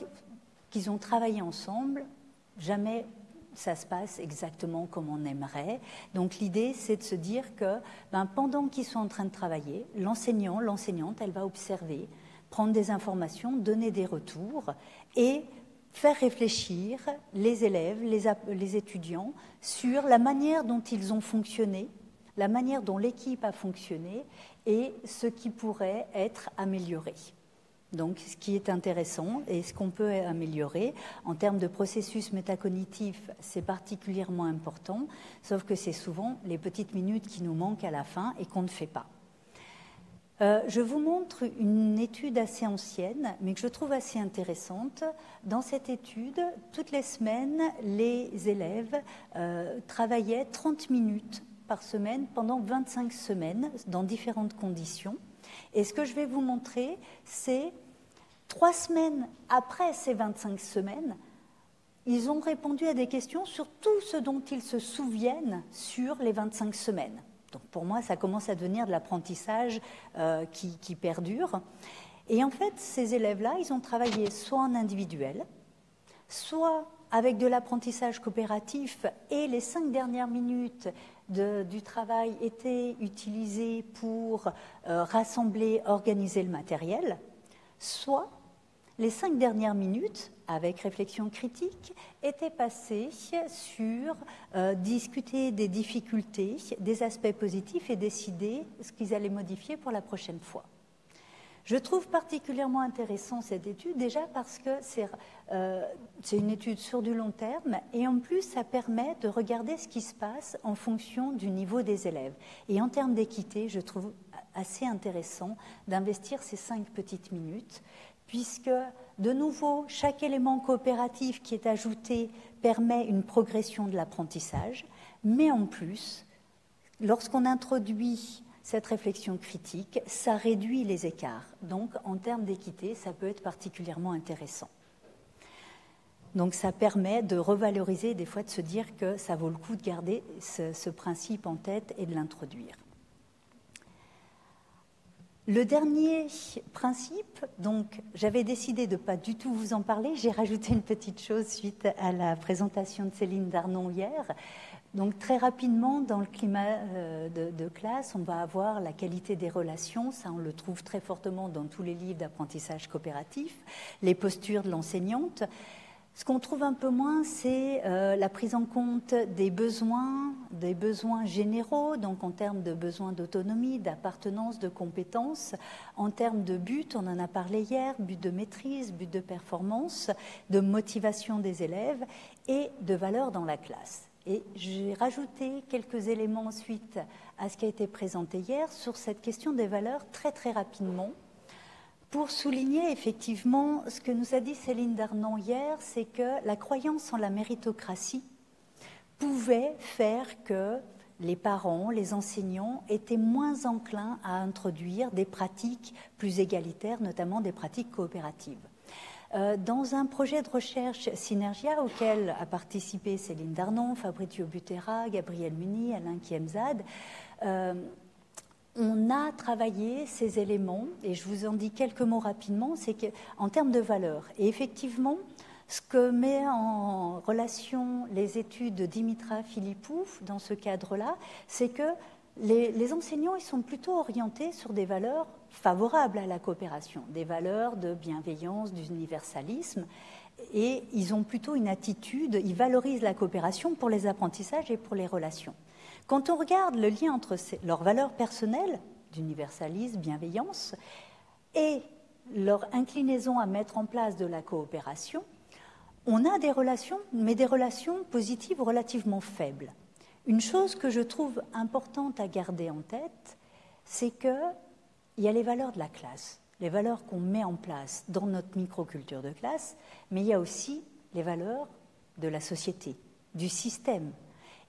S2: qu'ils ont travaillé ensemble, jamais ça se passe exactement comme on aimerait. Donc l'idée, c'est de se dire que pendant qu'ils sont en train de travailler, l'enseignant, l'enseignante, elle va observer, prendre des informations, donner des retours et faire réfléchir les élèves, les étudiants sur la manière dont ils ont fonctionné, la manière dont l'équipe a fonctionné et ce qui pourrait être amélioré. Donc, ce qui est intéressant et ce qu'on peut améliorer en termes de processus métacognitif, c'est particulièrement important, sauf que c'est souvent les petites minutes qui nous manquent à la fin et qu'on ne fait pas. Je vous montre une étude assez ancienne, mais que je trouve assez intéressante. Dans cette étude, toutes les semaines, les élèves travaillaient 30 minutes par semaine pendant 25 semaines dans différentes conditions. Et ce que je vais vous montrer, c'est 3 semaines après ces 25 semaines, ils ont répondu à des questions sur tout ce dont ils se souviennent sur les 25 semaines. Donc pour moi, ça commence à devenir de l'apprentissage qui perdure. Et en fait, ces élèves-là, ils ont travaillé soit en individuel, soit avec de l'apprentissage coopératif, et les 5 dernières minutes du travail étaient utilisées pour rassembler, organiser le matériel, soit les 5 dernières minutes, avec réflexion critique, étaient passées sur discuter des difficultés, des aspects positifs et décider ce qu'ils allaient modifier pour la prochaine fois. Je trouve particulièrement intéressant cette étude, déjà parce que c'est une étude sur du long terme, et en plus ça permet de regarder ce qui se passe en fonction du niveau des élèves. Et en termes d'équité, je trouve assez intéressant d'investir ces 5 petites minutes, puisque de nouveau, chaque élément coopératif qui est ajouté permet une progression de l'apprentissage, mais en plus, lorsqu'on introduit cette réflexion critique, ça réduit les écarts. Donc, en termes d'équité, ça peut être particulièrement intéressant. Donc, ça permet de revaloriser, des fois de se dire que ça vaut le coup de garder ce principe en tête et de l'introduire. Le dernier principe, donc j'avais décidé de ne pas du tout vous en parler, j'ai rajouté une petite chose suite à la présentation de Céline Darnon hier. Donc très rapidement, dans le climat de classe, on va avoir la qualité des relations, ça on le trouve très fortement dans tous les livres d'apprentissage coopératif, les postures de l'enseignante. Ce qu'on trouve un peu moins, c'est la prise en compte des besoins généraux, donc en termes de besoins d'autonomie, d'appartenance, de compétences, en termes de buts, on en a parlé hier, but de maîtrise, but de performance, de motivation des élèves et de valeur dans la classe. Et j'ai rajouté quelques éléments ensuite à ce qui a été présenté hier sur cette question des valeurs très très rapidement, pour souligner effectivement ce que nous a dit Céline Darnon hier, c'est que la croyance en la méritocratie pouvait faire que les parents, les enseignants étaient moins enclins à introduire des pratiques plus égalitaires, notamment des pratiques coopératives. Dans un projet de recherche Synergia auquel a participé Céline Darnon, Fabrizio Butera, Gabriel Muni, Alain Kiemzad, on a travaillé ces éléments, et je vous en dis quelques mots rapidement, c'est qu'en termes de valeurs, et effectivement, ce que met en relation les études de Dimitra Philippou dans ce cadre-là, c'est que les enseignants ils sont plutôt orientés sur des valeurs favorables à la coopération, des valeurs de bienveillance, d'universalisme, et ils ont plutôt une attitude, ils valorisent la coopération pour les apprentissages et pour les relations. Quand on regarde le lien entre leurs valeurs personnelles, d'universalisme, bienveillance, et leur inclinaison à mettre en place de la coopération, on a des relations, mais des relations positives relativement faibles. Une chose que je trouve importante à garder en tête, c'est qu'il y a les valeurs de la classe, les valeurs qu'on met en place dans notre microculture de classe, mais il y a aussi les valeurs de la société, du système.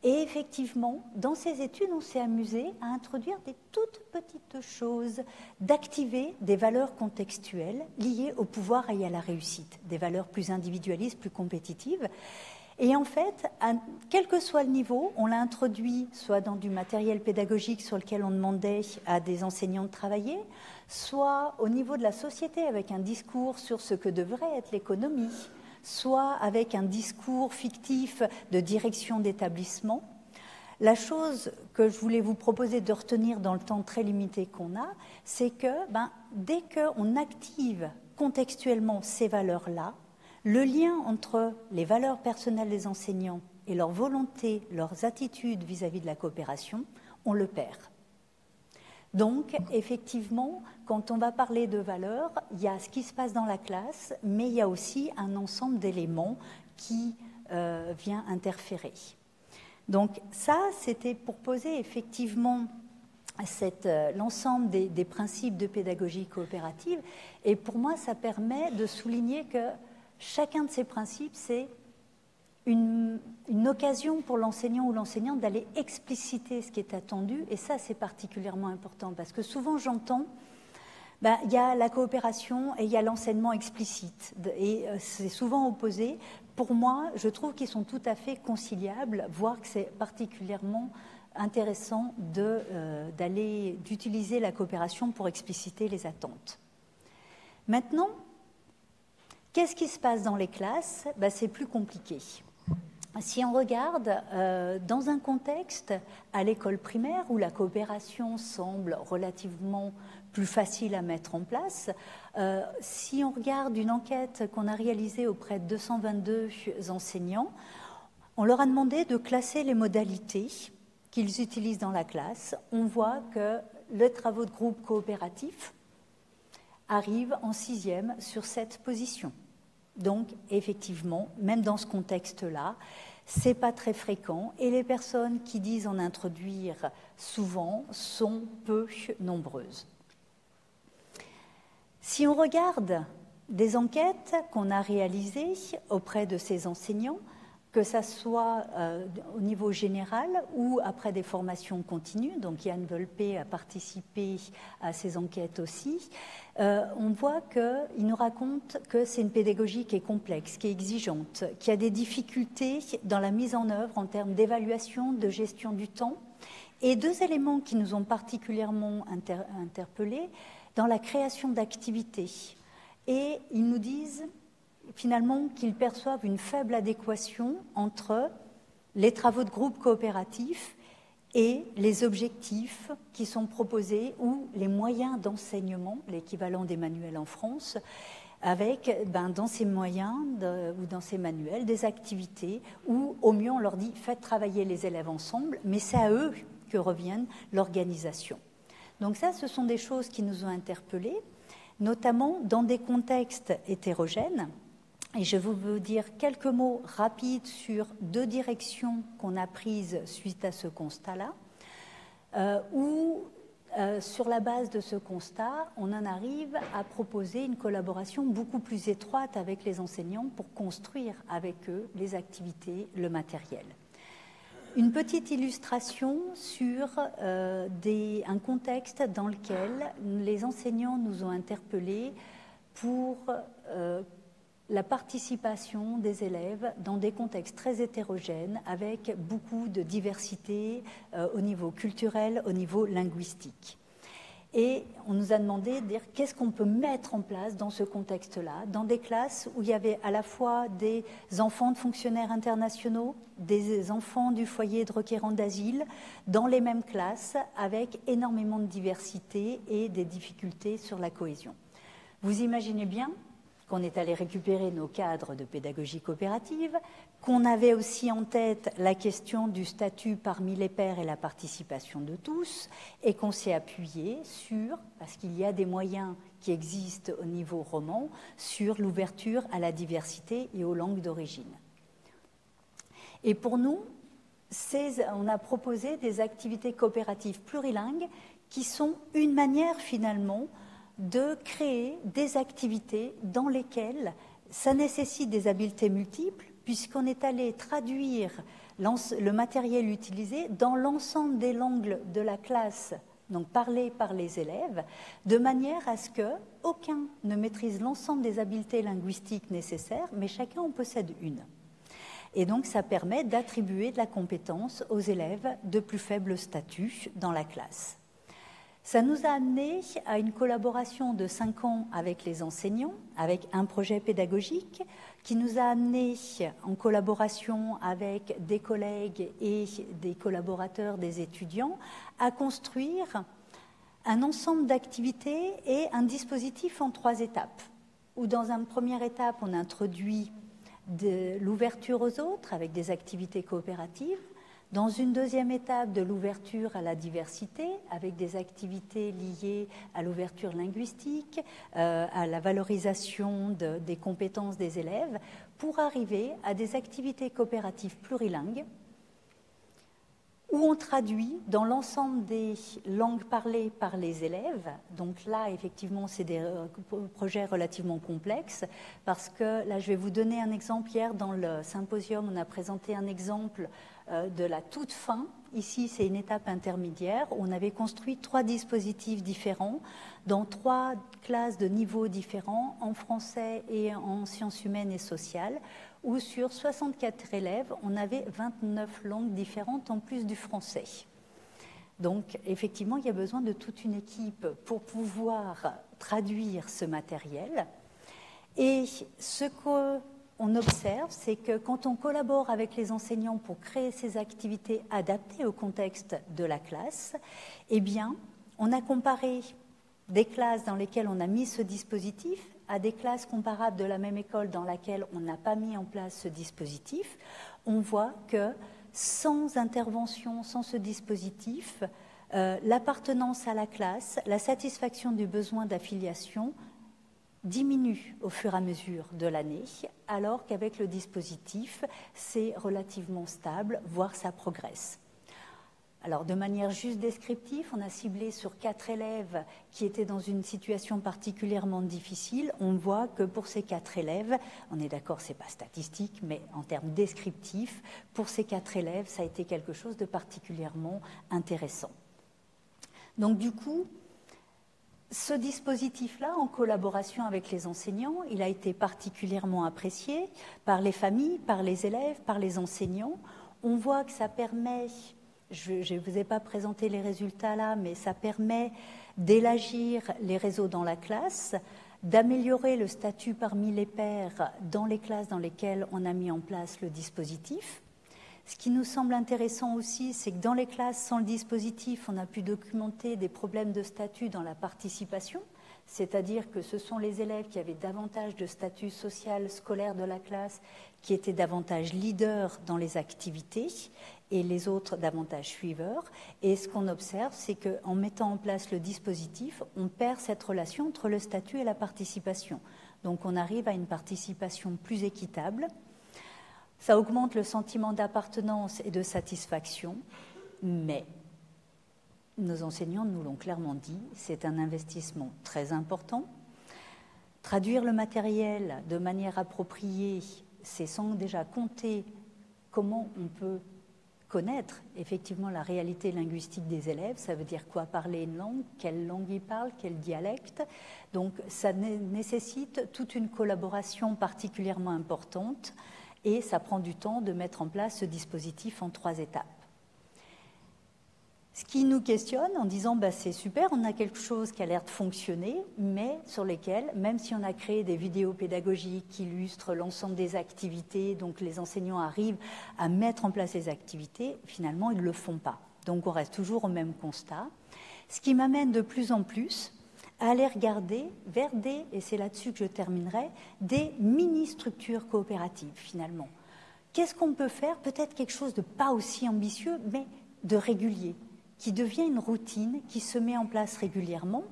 S2: Et effectivement, dans ces études, on s'est amusé à introduire des toutes petites choses, d'activer des valeurs contextuelles liées au pouvoir et à la réussite, des valeurs plus individualistes, plus compétitives. Et en fait, quel que soit le niveau, on l'a introduit soit dans du matériel pédagogique sur lequel on demandait à des enseignants de travailler, soit au niveau de la société avec un discours sur ce que devrait être l'économie, soit avec un discours fictif de direction d'établissement. La chose que je voulais vous proposer de retenir dans le temps très limité qu'on a, c'est que dès qu'on active contextuellement ces valeurs-là, le lien entre les valeurs personnelles des enseignants et leur volonté, leurs attitudes vis-à-vis de la coopération, on le perd. Donc, effectivement, quand on va parler de valeurs, il y a ce qui se passe dans la classe, mais il y a aussi un ensemble d'éléments qui vient interférer. Donc ça, c'était pour poser effectivement l'ensemble des principes de pédagogie coopérative. Et pour moi, ça permet de souligner que chacun de ces principes, c'est une occasion pour l'enseignant ou l'enseignante d'aller expliciter ce qui est attendu, et ça c'est particulièrement important, parce que souvent j'entends, il y a la coopération et il y a l'enseignement explicite, et c'est souvent opposé. Pour moi, je trouve qu'ils sont tout à fait conciliables, voire que c'est particulièrement intéressant d'utiliser la coopération pour expliciter les attentes. Maintenant, qu'est-ce qui se passe dans les classes? C'est plus compliqué. Si on regarde dans un contexte à l'école primaire où la coopération semble relativement plus facile à mettre en place, si on regarde une enquête qu'on a réalisée auprès de 222 enseignants, on leur a demandé de classer les modalités qu'ils utilisent dans la classe. On voit que les travaux de groupe coopératifs arrivent en 6e sur cette position. Donc, effectivement, même dans ce contexte-là, ce n'est pas très fréquent et les personnes qui disent en introduire souvent sont peu nombreuses. Si on regarde des enquêtes qu'on a réalisées auprès de ces enseignants, que ce soit au niveau général ou après des formations continues, donc Yann Volpe a participé à ces enquêtes aussi, on voit qu'il nous raconte que c'est une pédagogie qui est complexe, qui est exigeante, qui a des difficultés dans la mise en œuvre en termes d'évaluation, de gestion du temps, et deux éléments qui nous ont particulièrement interpellés dans la création d'activités. Et ils nous disent finalement qu'ils perçoivent une faible adéquation entre les travaux de groupe coopératifs et les objectifs qui sont proposés ou les moyens d'enseignement, l'équivalent des manuels en France, avec dans ces moyens ou dans ces manuels des activités où au mieux on leur dit faites travailler les élèves ensemble, mais c'est à eux que revient l'organisation. Donc ça, ce sont des choses qui nous ont interpellés, notamment dans des contextes hétérogènes. Et je vais vous dire quelques mots rapides sur deux directions qu'on a prises suite à ce constat-là, où, sur la base de ce constat, on en arrive à proposer une collaboration beaucoup plus étroite avec les enseignants pour construire avec eux les activités, le matériel. Une petite illustration sur un contexte dans lequel les enseignants nous ont interpellés pour la participation des élèves dans des contextes très hétérogènes avec beaucoup de diversité au niveau culturel, au niveau linguistique. Et on nous a demandé de dire qu'est-ce qu'on peut mettre en place dans ce contexte-là, dans des classes où il y avait à la fois des enfants de fonctionnaires internationaux, des enfants du foyer de requérants d'asile, dans les mêmes classes, avec énormément de diversité et des difficultés sur la cohésion. Vous imaginez bien qu'on est allé récupérer nos cadres de pédagogie coopérative, qu'on avait aussi en tête la question du statut parmi les pairs et la participation de tous, et qu'on s'est appuyé sur, parce qu'il y a des moyens qui existent au niveau roman, sur l'ouverture à la diversité et aux langues d'origine. Et pour nous, on a proposé des activités coopératives plurilingues qui sont une manière finalement de créer des activités dans lesquelles ça nécessite des habiletés multiples, puisqu'on est allé traduire le matériel utilisé dans l'ensemble des langues de la classe, donc parlées par les élèves, de manière à ce qu'aucun ne maîtrise l'ensemble des habiletés linguistiques nécessaires, mais chacun en possède une. Et donc ça permet d'attribuer de la compétence aux élèves de plus faible statut dans la classe. Ça nous a amené à une collaboration de 5 ans avec les enseignants, avec un projet pédagogique qui nous a amené en collaboration avec des collègues et des collaborateurs, des étudiants, à construire un ensemble d'activités et un dispositif en 3 étapes. Où dans une première étape, on introduit de l'ouverture aux autres avec des activités coopératives. Dans une deuxième étape, de l'ouverture à la diversité, avec des activités liées à l'ouverture linguistique, à la valorisation des compétences des élèves, pour arriver à des activités coopératives plurilingues, où on traduit dans l'ensemble des langues parlées par les élèves. Donc là, effectivement, c'est des projets relativement complexes, parce que là, je vais vous donner un exemple. Hier, dans le symposium, on a présenté un exemple de la toute fin. Ici, c'est une étape intermédiaire. On avait construit 3 dispositifs différents dans 3 classes de niveaux différents, en français et en sciences humaines et sociales, où sur 64 élèves, on avait 29 langues différentes en plus du français. Donc, effectivement, il y a besoin de toute une équipe pour pouvoir traduire ce matériel. Et ce qu'on observe, c'est que quand on collabore avec les enseignants pour créer ces activités adaptées au contexte de la classe, eh bien, on a comparé des classes dans lesquelles on a mis ce dispositif à des classes comparables de la même école dans laquelle on n'a pas mis en place ce dispositif. On voit que sans intervention, sans ce dispositif, l'appartenance à la classe, la satisfaction du besoin d'affiliation diminue au fur et à mesure de l'année, alors qu'avec le dispositif, c'est relativement stable, voire ça progresse. Alors, de manière juste descriptive, on a ciblé sur 4 élèves qui étaient dans une situation particulièrement difficile. On voit que pour ces 4 élèves, on est d'accord, ce n'est pas statistique, mais en termes descriptifs, pour ces 4 élèves, ça a été quelque chose de particulièrement intéressant. Donc, du coup, ce dispositif-là, en collaboration avec les enseignants, il a été particulièrement apprécié par les familles, par les élèves, par les enseignants. On voit que ça permet... Je ne vous ai pas présenté les résultats là, mais ça permet d'élargir les réseaux dans la classe, d'améliorer le statut parmi les pairs dans les classes dans lesquelles on a mis en place le dispositif. Ce qui nous semble intéressant aussi, c'est que dans les classes sans le dispositif, on a pu documenter des problèmes de statut dans la participation, c'est-à-dire que ce sont les élèves qui avaient davantage de statut social scolaire de la classe qui étaient davantage leaders dans les activités et les autres davantage suiveurs. Et ce qu'on observe, c'est qu'en mettant en place le dispositif, on perd cette relation entre le statut et la participation. Donc on arrive à une participation plus équitable. Ça augmente le sentiment d'appartenance et de satisfaction, mais nos enseignants nous l'ont clairement dit, c'est un investissement très important. Traduire le matériel de manière appropriée, c'est sans déjà compter comment on peut connaître effectivement la réalité linguistique des élèves. Ça veut dire quoi parler une langue, quelle langue ils parlent, quel dialecte. Donc ça nécessite toute une collaboration particulièrement importante et ça prend du temps de mettre en place ce dispositif en 3 étapes. Ce qui nous questionne en disant c'est super, on a quelque chose qui a l'air de fonctionner, mais sur lesquels, même si on a créé des vidéos pédagogiques qui illustrent l'ensemble des activités, donc les enseignants arrivent à mettre en place les activités, finalement ils ne le font pas. Donc on reste toujours au même constat. Ce qui m'amène de plus en plus à aller regarder vers des, et c'est là-dessus que je terminerai, des mini-structures coopératives finalement. Qu'est-ce qu'on peut faire? Peut-être quelque chose de pas aussi ambitieux, mais de régulier, qui devient une routine, qui se met en place régulièrement.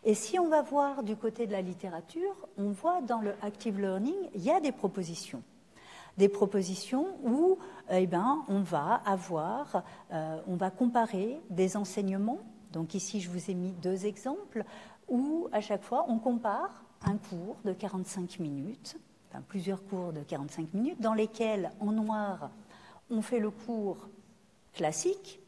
S2: Et si on va voir du côté de la littérature, on voit dans le Active Learning, il y a des propositions. Des propositions où on va comparer des enseignements. Donc ici, je vous ai mis 2 exemples, où à chaque fois, on compare un cours de 45 minutes, enfin plusieurs cours de 45 minutes, dans lesquels, en noir, on fait le cours classique,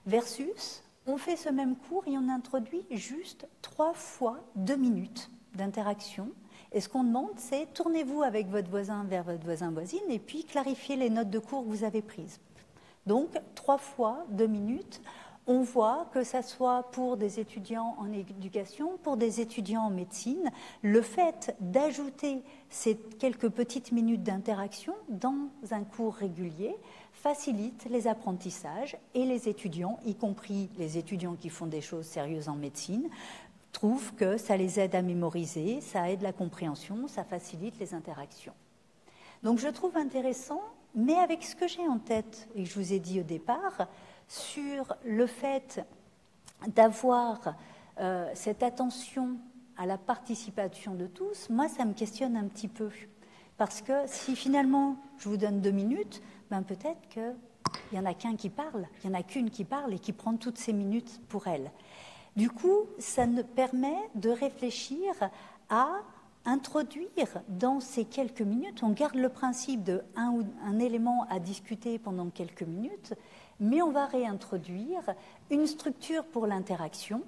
S2: versus, on fait ce même cours et on introduit juste 3 fois 2 minutes d'interaction. Et ce qu'on demande, c'est tournez-vous avec votre voisin vers votre voisin-voisine et puis clarifiez les notes de cours que vous avez prises. Donc, 3 fois 2 minutes, on voit que ça soit pour des étudiants en éducation, pour des étudiants en médecine, le fait d'ajouter ces quelques petites minutes d'interaction dans un cours régulier facilite les apprentissages et les étudiants, y compris les étudiants qui font des choses sérieuses en médecine, trouvent que ça les aide à mémoriser, ça aide la compréhension, ça facilite les interactions. Donc je trouve intéressant, mais avec ce que j'ai en tête et que je vous ai dit au départ, sur le fait d'avoir cette attention à la participation de tous, moi ça me questionne un petit peu. Parce que si finalement je vous donne 2 minutes, peut-être que il n'y en a qu'un qui parle, il n'y en a qu'une qui parle et qui prend toutes ces minutes pour elle. Du coup, ça nous permet de réfléchir à introduire dans ces quelques minutes, on garde le principe d'un élément à discuter pendant quelques minutes, mais on va réintroduire une structure pour l'interaction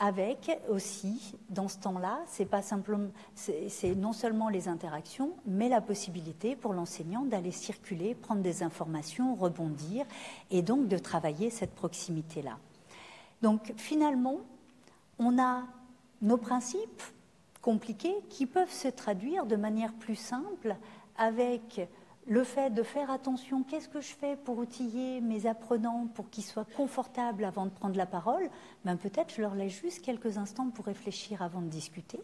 S2: avec aussi, dans ce temps-là, c'est non seulement les interactions, mais la possibilité pour l'enseignant d'aller circuler, prendre des informations, rebondir, et donc de travailler cette proximité-là. Donc finalement, on a nos principes compliqués qui peuvent se traduire de manière plus simple avec le fait de faire attention, qu'est-ce que je fais pour outiller mes apprenants pour qu'ils soient confortables avant de prendre la parole? Ben peut-être je leur laisse juste quelques instants pour réfléchir avant de discuter.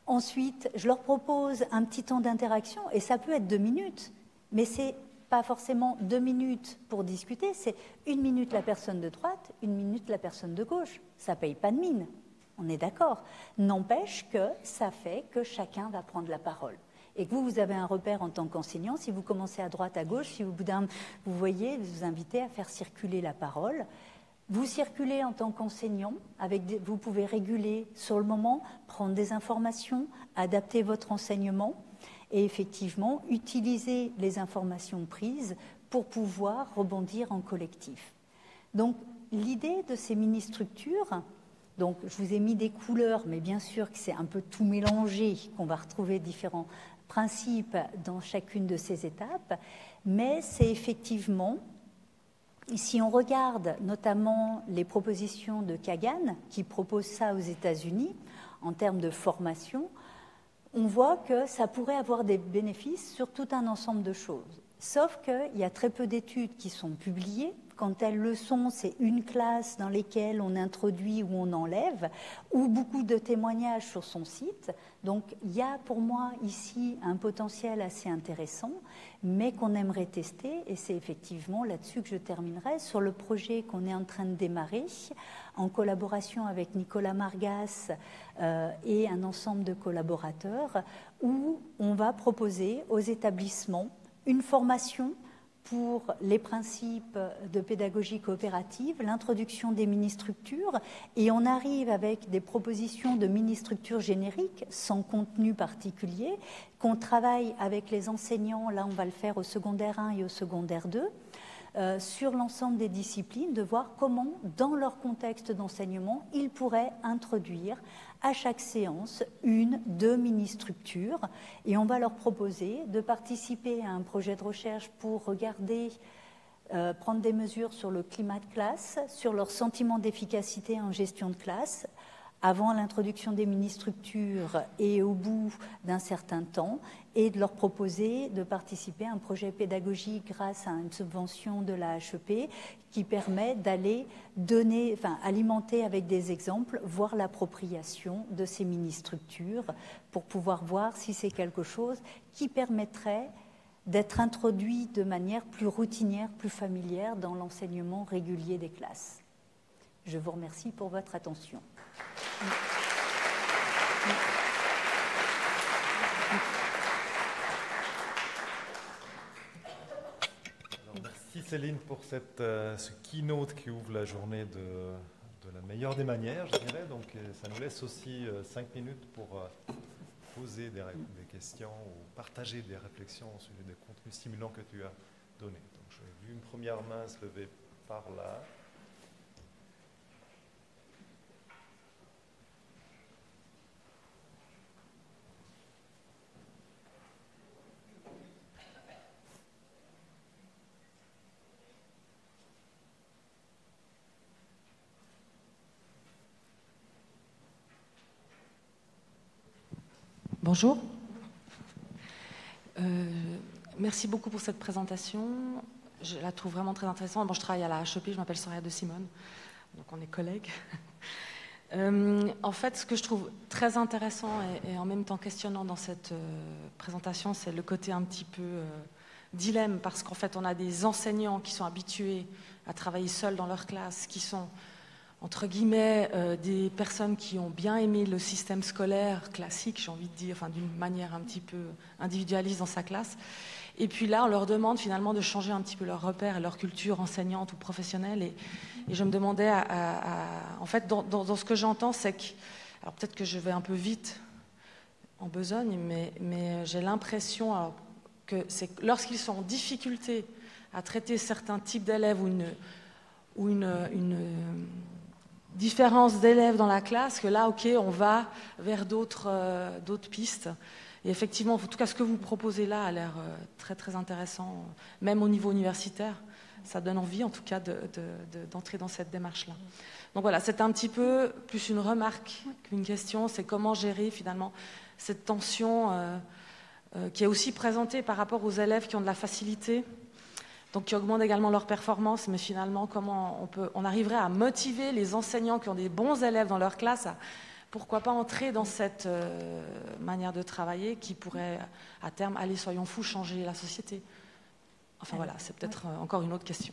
S2: Ensuite, je leur propose un petit temps d'interaction, et ça peut être 2 minutes, mais c'est pas forcément 2 minutes pour discuter, c'est 1 minute la personne de droite, 1 minute la personne de gauche. Ça paye pas de mine, on est d'accord. N'empêche que ça fait que chacun va prendre la parole. Et que vous avez un repère en tant qu'enseignant, si vous commencez à droite, à gauche, si au bout d'un, vous voyez, vous invitez à faire circuler la parole. Vous circulez en tant qu'enseignant, vous pouvez réguler sur le moment, prendre des informations, adapter votre enseignement et effectivement utiliser les informations prises pour pouvoir rebondir en collectif. Donc l'idée de ces mini-structures, donc je vous ai mis des couleurs, mais bien sûr que c'est un peu tout mélangé, qu'on va retrouver différents principes dans chacune de ces étapes, mais c'est effectivement, si on regarde notamment les propositions de Kagan, qui propose ça aux États-Unis, en termes de formation, on voit que ça pourrait avoir des bénéfices sur tout un ensemble de choses. Sauf qu'il y a très peu d'études qui sont publiées. Quand elles le sont, c'est une classe dans laquelle on introduit ou on enlève, ou beaucoup de témoignages sur son site. Donc il y a pour moi ici un potentiel assez intéressant, mais qu'on aimerait tester, et c'est effectivement là-dessus que je terminerai, sur le projet qu'on est en train de démarrer, en collaboration avec Nicolas Margas et un ensemble de collaborateurs, où on va proposer aux établissements une formation pour les principes de pédagogie coopérative, l'introduction des mini-structures, et on arrive avec des propositions de mini-structures génériques, sans contenu particulier, qu'on travaille avec les enseignants, là on va le faire au secondaire 1 et au secondaire 2, sur l'ensemble des disciplines, de voir comment, dans leur contexte d'enseignement, ils pourraient introduire à chaque séance 1, 2 mini-structures, et on va leur proposer de participer à un projet de recherche pour regarder, prendre des mesures sur le climat de classe, sur leur sentiment d'efficacité en gestion de classe, avant l'introduction des mini-structures et au bout d'un certain temps, et de leur proposer de participer à un projet pédagogique grâce à une subvention de la HEP qui permet d'aller alimenter avec des exemples, voir l'appropriation de ces mini-structures pour pouvoir voir si c'est quelque chose qui permettrait d'être introduit de manière plus routinière, plus familière dans l'enseignement régulier des classes. Je vous remercie pour votre attention.
S1: Merci Céline pour ce keynote qui ouvre la journée de la meilleure des manières, je dirais. Donc ça nous laisse aussi 5 minutes pour poser des questions ou partager des réflexions au sujet des contenus stimulants que tu as donnés. Donc j'ai vu une première main se lever par là.
S3: Bonjour. Merci beaucoup pour cette présentation. Je la trouve vraiment très intéressante. Bon, je travaille à la HEP, je m'appelle Soraya de Simone, donc on est collègues. En fait, ce que je trouve très intéressant et en même temps questionnant dans cette présentation, c'est le côté un petit peu dilemme, parce qu'en fait, on a des enseignants qui sont habitués à travailler seuls dans leur classe, qui sont entre guillemets, des personnes qui ont bien aimé le système scolaire classique, j'ai envie de dire, enfin, d'une manière un petit peu individualiste dans sa classe. Et puis là, on leur demande finalement de changer un petit peu leurs repères et leur culture enseignante ou professionnelle. Et je me demandais, en fait, dans ce que j'entends, c'est que, alors peut-être que je vais un peu vite en besogne, mais j'ai l'impression que c'est lorsqu'ils sont en difficulté à traiter certains types d'élèves ou une différence d'élèves dans la classe, que là, ok, on va vers d'autres pistes. Et effectivement, en tout cas, ce que vous proposez là a l'air très, très intéressant, même au niveau universitaire. Ça donne envie, en tout cas, d'entrer dans cette démarche-là. Donc voilà, c'est un petit peu plus une remarque qu'une question. C'est comment gérer, finalement, cette tension qui est aussi présentée par rapport aux élèves qui ont de la facilité, donc qui augmentent également leur performance, mais finalement, comment on arriverait à motiver les enseignants qui ont des bons élèves dans leur classe à, pourquoi pas, entrer dans cette manière de travailler qui pourrait, à terme, allez, soyons fous, changer la société. Enfin voilà, c'est peut-être encore une autre question.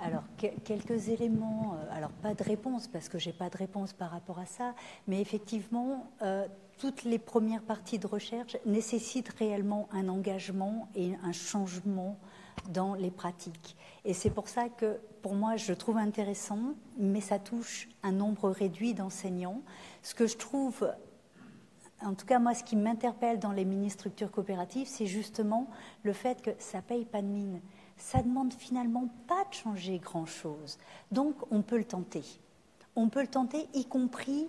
S2: Alors, quelques éléments, alors pas de réponse, parce que je n'ai pas de réponse par rapport à ça, mais effectivement, toutes les premières parties de recherche nécessitent réellement un engagement et un changement dans les pratiques. Et c'est pour ça que, pour moi, je trouve intéressant, mais ça touche un nombre réduit d'enseignants. Ce que je trouve, en tout cas moi, ce qui m'interpelle dans les mini-structures coopératives, c'est justement le fait que ça ne paye pas de mine. Ça ne demande finalement pas de changer grand-chose. Donc, on peut le tenter. On peut le tenter, y compris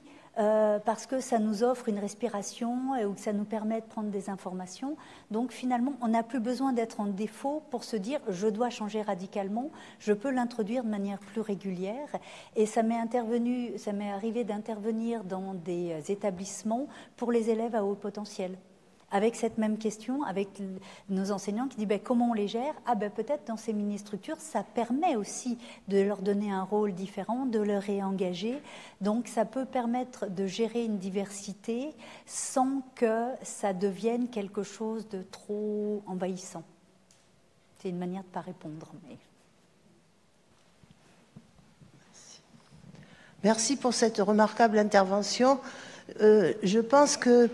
S2: parce que ça nous offre une respiration ou que ça nous permet de prendre des informations. Donc, finalement, on n'a plus besoin d'être en défaut pour se dire « je dois changer radicalement, je peux l'introduire de manière plus régulière ». Et ça m'est arrivé d'intervenir dans des établissements pour les élèves à haut potentiel. Avec cette même question, avec nos enseignants qui disent comment on les gère. Peut-être dans ces mini-structures, ça permet aussi de leur donner un rôle différent, de les réengager. Donc ça peut permettre de gérer une diversité sans que ça devienne quelque chose de trop envahissant. C'est une manière de ne pas répondre. Mais...
S4: Merci pour cette remarquable intervention. Je pense que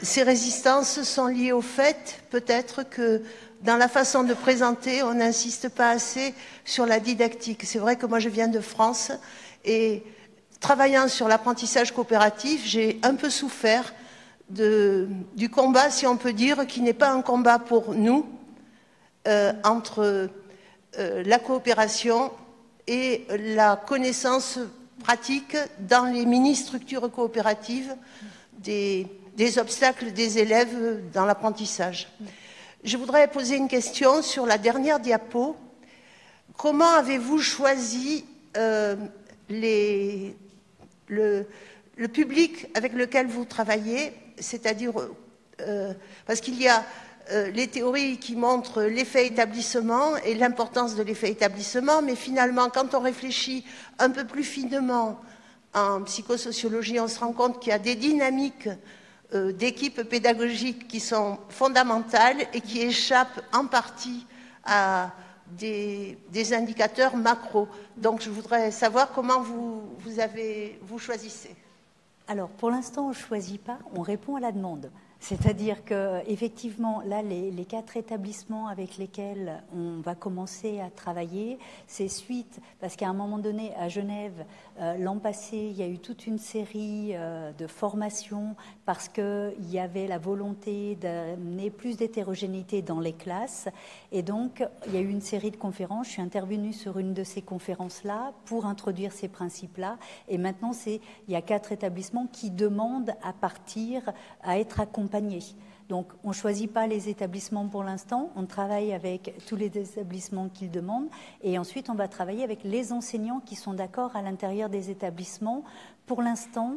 S4: ces résistances sont liées au fait, peut-être, que dans la façon de présenter, on n'insiste pas assez sur la didactique. C'est vrai que moi, je viens de France et travaillant sur l'apprentissage coopératif, j'ai un peu souffert du combat, si on peut dire, qui n'est pas un combat pour nous, entre la coopération et la connaissance pratique dans les mini-structures coopératives des obstacles des élèves dans l'apprentissage. Je voudrais poser une question sur la dernière diapo. Comment avez-vous choisi le public avec lequel vous travaillez, c'est-à-dire, parce qu'il y a les théories qui montrent l'effet établissement et l'importance de l'effet établissement, mais finalement, quand on réfléchit un peu plus finement en psychosociologie, on se rend compte qu'il y a des dynamiques d'équipes pédagogiques qui sont fondamentales et qui échappent en partie à des indicateurs macro. Donc je voudrais savoir comment vous choisissez.
S2: Alors pour l'instant on ne choisit pas, on répond à la demande. C'est-à-dire qu'effectivement, là, les 4 établissements avec lesquels on va commencer à travailler, c'est suite, parce qu'à un moment donné, à Genève, l'an passé, il y a eu toute une série de formations parce qu'il y avait la volonté d'amener plus d'hétérogénéité dans les classes. Et donc, il y a eu une série de conférences. Je suis intervenue sur une de ces conférences-là pour introduire ces principes-là. Et maintenant, il y a 4 établissements qui demandent à être accompagnés. Donc, on ne choisit pas les établissements pour l'instant, on travaille avec tous les établissements qu'ils demandent et ensuite on va travailler avec les enseignants qui sont d'accord à l'intérieur des établissements. Pour l'instant,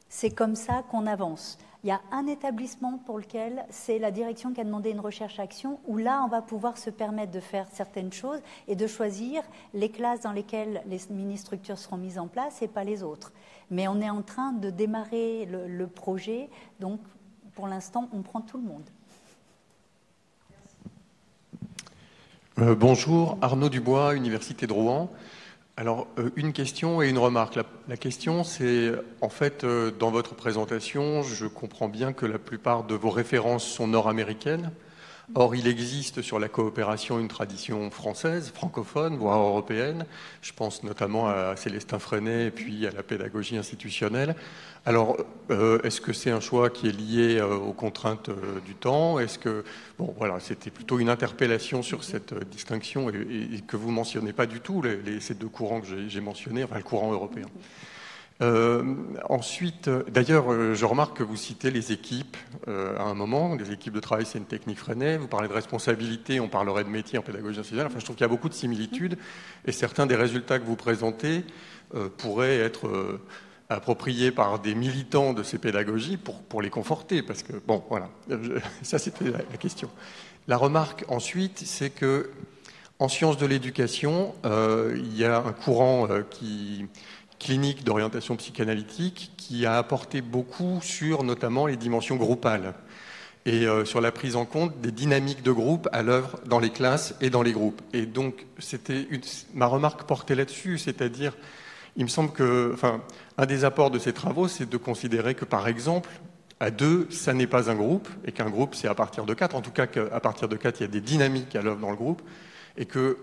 S2: c'est comme ça qu'on avance. Il y a un établissement pour lequel c'est la direction qui a demandé une recherche-action où là, on va pouvoir se permettre de faire certaines choses et de choisir les classes dans lesquelles les mini-structures seront mises en place et pas les autres. Mais on est en train de démarrer le projet, donc pour l'instant, on prend tout le monde.
S5: Bonjour, Arnaud Dubois, Université de Rouen. Alors, une question et une remarque. La question, c'est, en fait, dans votre présentation, je comprends bien que la plupart de vos références sont nord-américaines. Or, il existe sur la coopération une tradition française, francophone, voire européenne. Je pense notamment à Célestin Freinet et puis à la pédagogie institutionnelle. Alors, est-ce que c'est un choix qui est lié aux contraintes du temps? Est-ce que, bon, voilà, c'était plutôt une interpellation sur cette distinction et que vous mentionnez pas du tout ces deux courants que j'ai mentionnés, enfin le courant européen. Ensuite, d'ailleurs, je remarque que vous citez les équipes à un moment, des équipes de travail, c'est une technique Freinet. Vous parlez de responsabilité, on parlerait de métier en pédagogie institutionnelle. Enfin, je trouve qu'il y a beaucoup de similitudes et certains des résultats que vous présentez pourraient être appropriés par des militants de ces pédagogies pour les conforter, parce que, bon, voilà, ça c'était la question. La remarque ensuite, c'est que en sciences de l'éducation, il y a un courant clinique d'orientation psychanalytique qui a apporté beaucoup sur notamment les dimensions groupales et sur la prise en compte des dynamiques de groupe à l'œuvre dans les classes et dans les groupes. Et donc, ma remarque portait là-dessus, c'est-à-dire, il me semble que, enfin, un des apports de ces travaux, c'est de considérer que, par exemple, à 2, ça n'est pas un groupe, et qu'un groupe, c'est à partir de 4, en tout cas qu'à partir de 4, il y a des dynamiques à l'œuvre dans le groupe, et que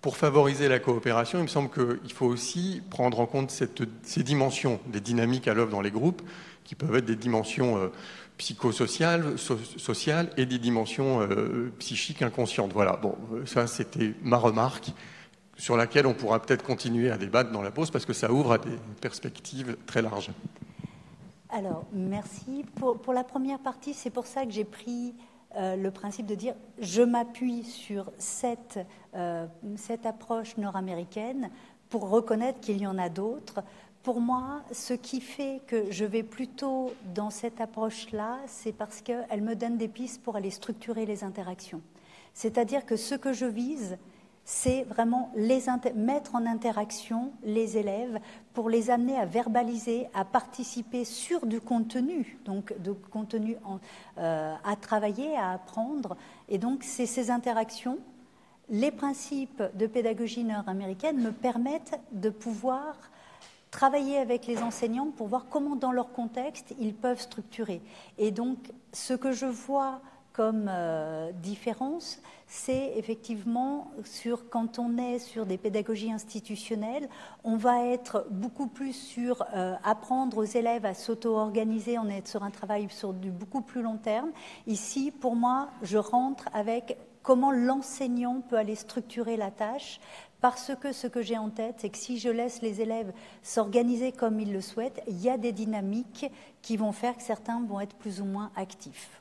S5: pour favoriser la coopération, il me semble qu'il faut aussi prendre en compte ces dimensions, des dynamiques à l'œuvre dans les groupes, qui peuvent être des dimensions psychosociales, sociales et des dimensions psychiques inconscientes. Voilà, bon, ça c'était ma remarque, sur laquelle on pourra peut-être continuer à débattre dans la pause, parce que ça ouvre à des perspectives très larges.
S2: Alors, merci. Pour la première partie, c'est pour ça que j'ai pris le principe de dire je m'appuie sur cette approche nord-américaine pour reconnaître qu'il y en a d'autres. Pour moi, ce qui fait que je vais plutôt dans cette approche-là, c'est parce qu'elle me donne des pistes pour aller structurer les interactions. C'est-à-dire que ce que je vise, c'est vraiment mettre en interaction les élèves pour les amener à verbaliser, à participer sur du contenu, donc de contenu à travailler, à apprendre. Et donc, c'est ces interactions. Les principes de pédagogie nord-américaine me permettent de pouvoir travailler avec les enseignants pour voir comment, dans leur contexte, ils peuvent structurer. Et donc, ce que je vois comme différence, c'est effectivement quand on est sur des pédagogies institutionnelles, on va être beaucoup plus sur apprendre aux élèves à s'auto-organiser, on est sur un travail sur du beaucoup plus long terme. Ici, pour moi, je rentre avec comment l'enseignant peut aller structurer la tâche, parce que ce que j'ai en tête, c'est que si je laisse les élèves s'organiser comme ils le souhaitent, il y a des dynamiques qui vont faire que certains vont être plus ou moins actifs.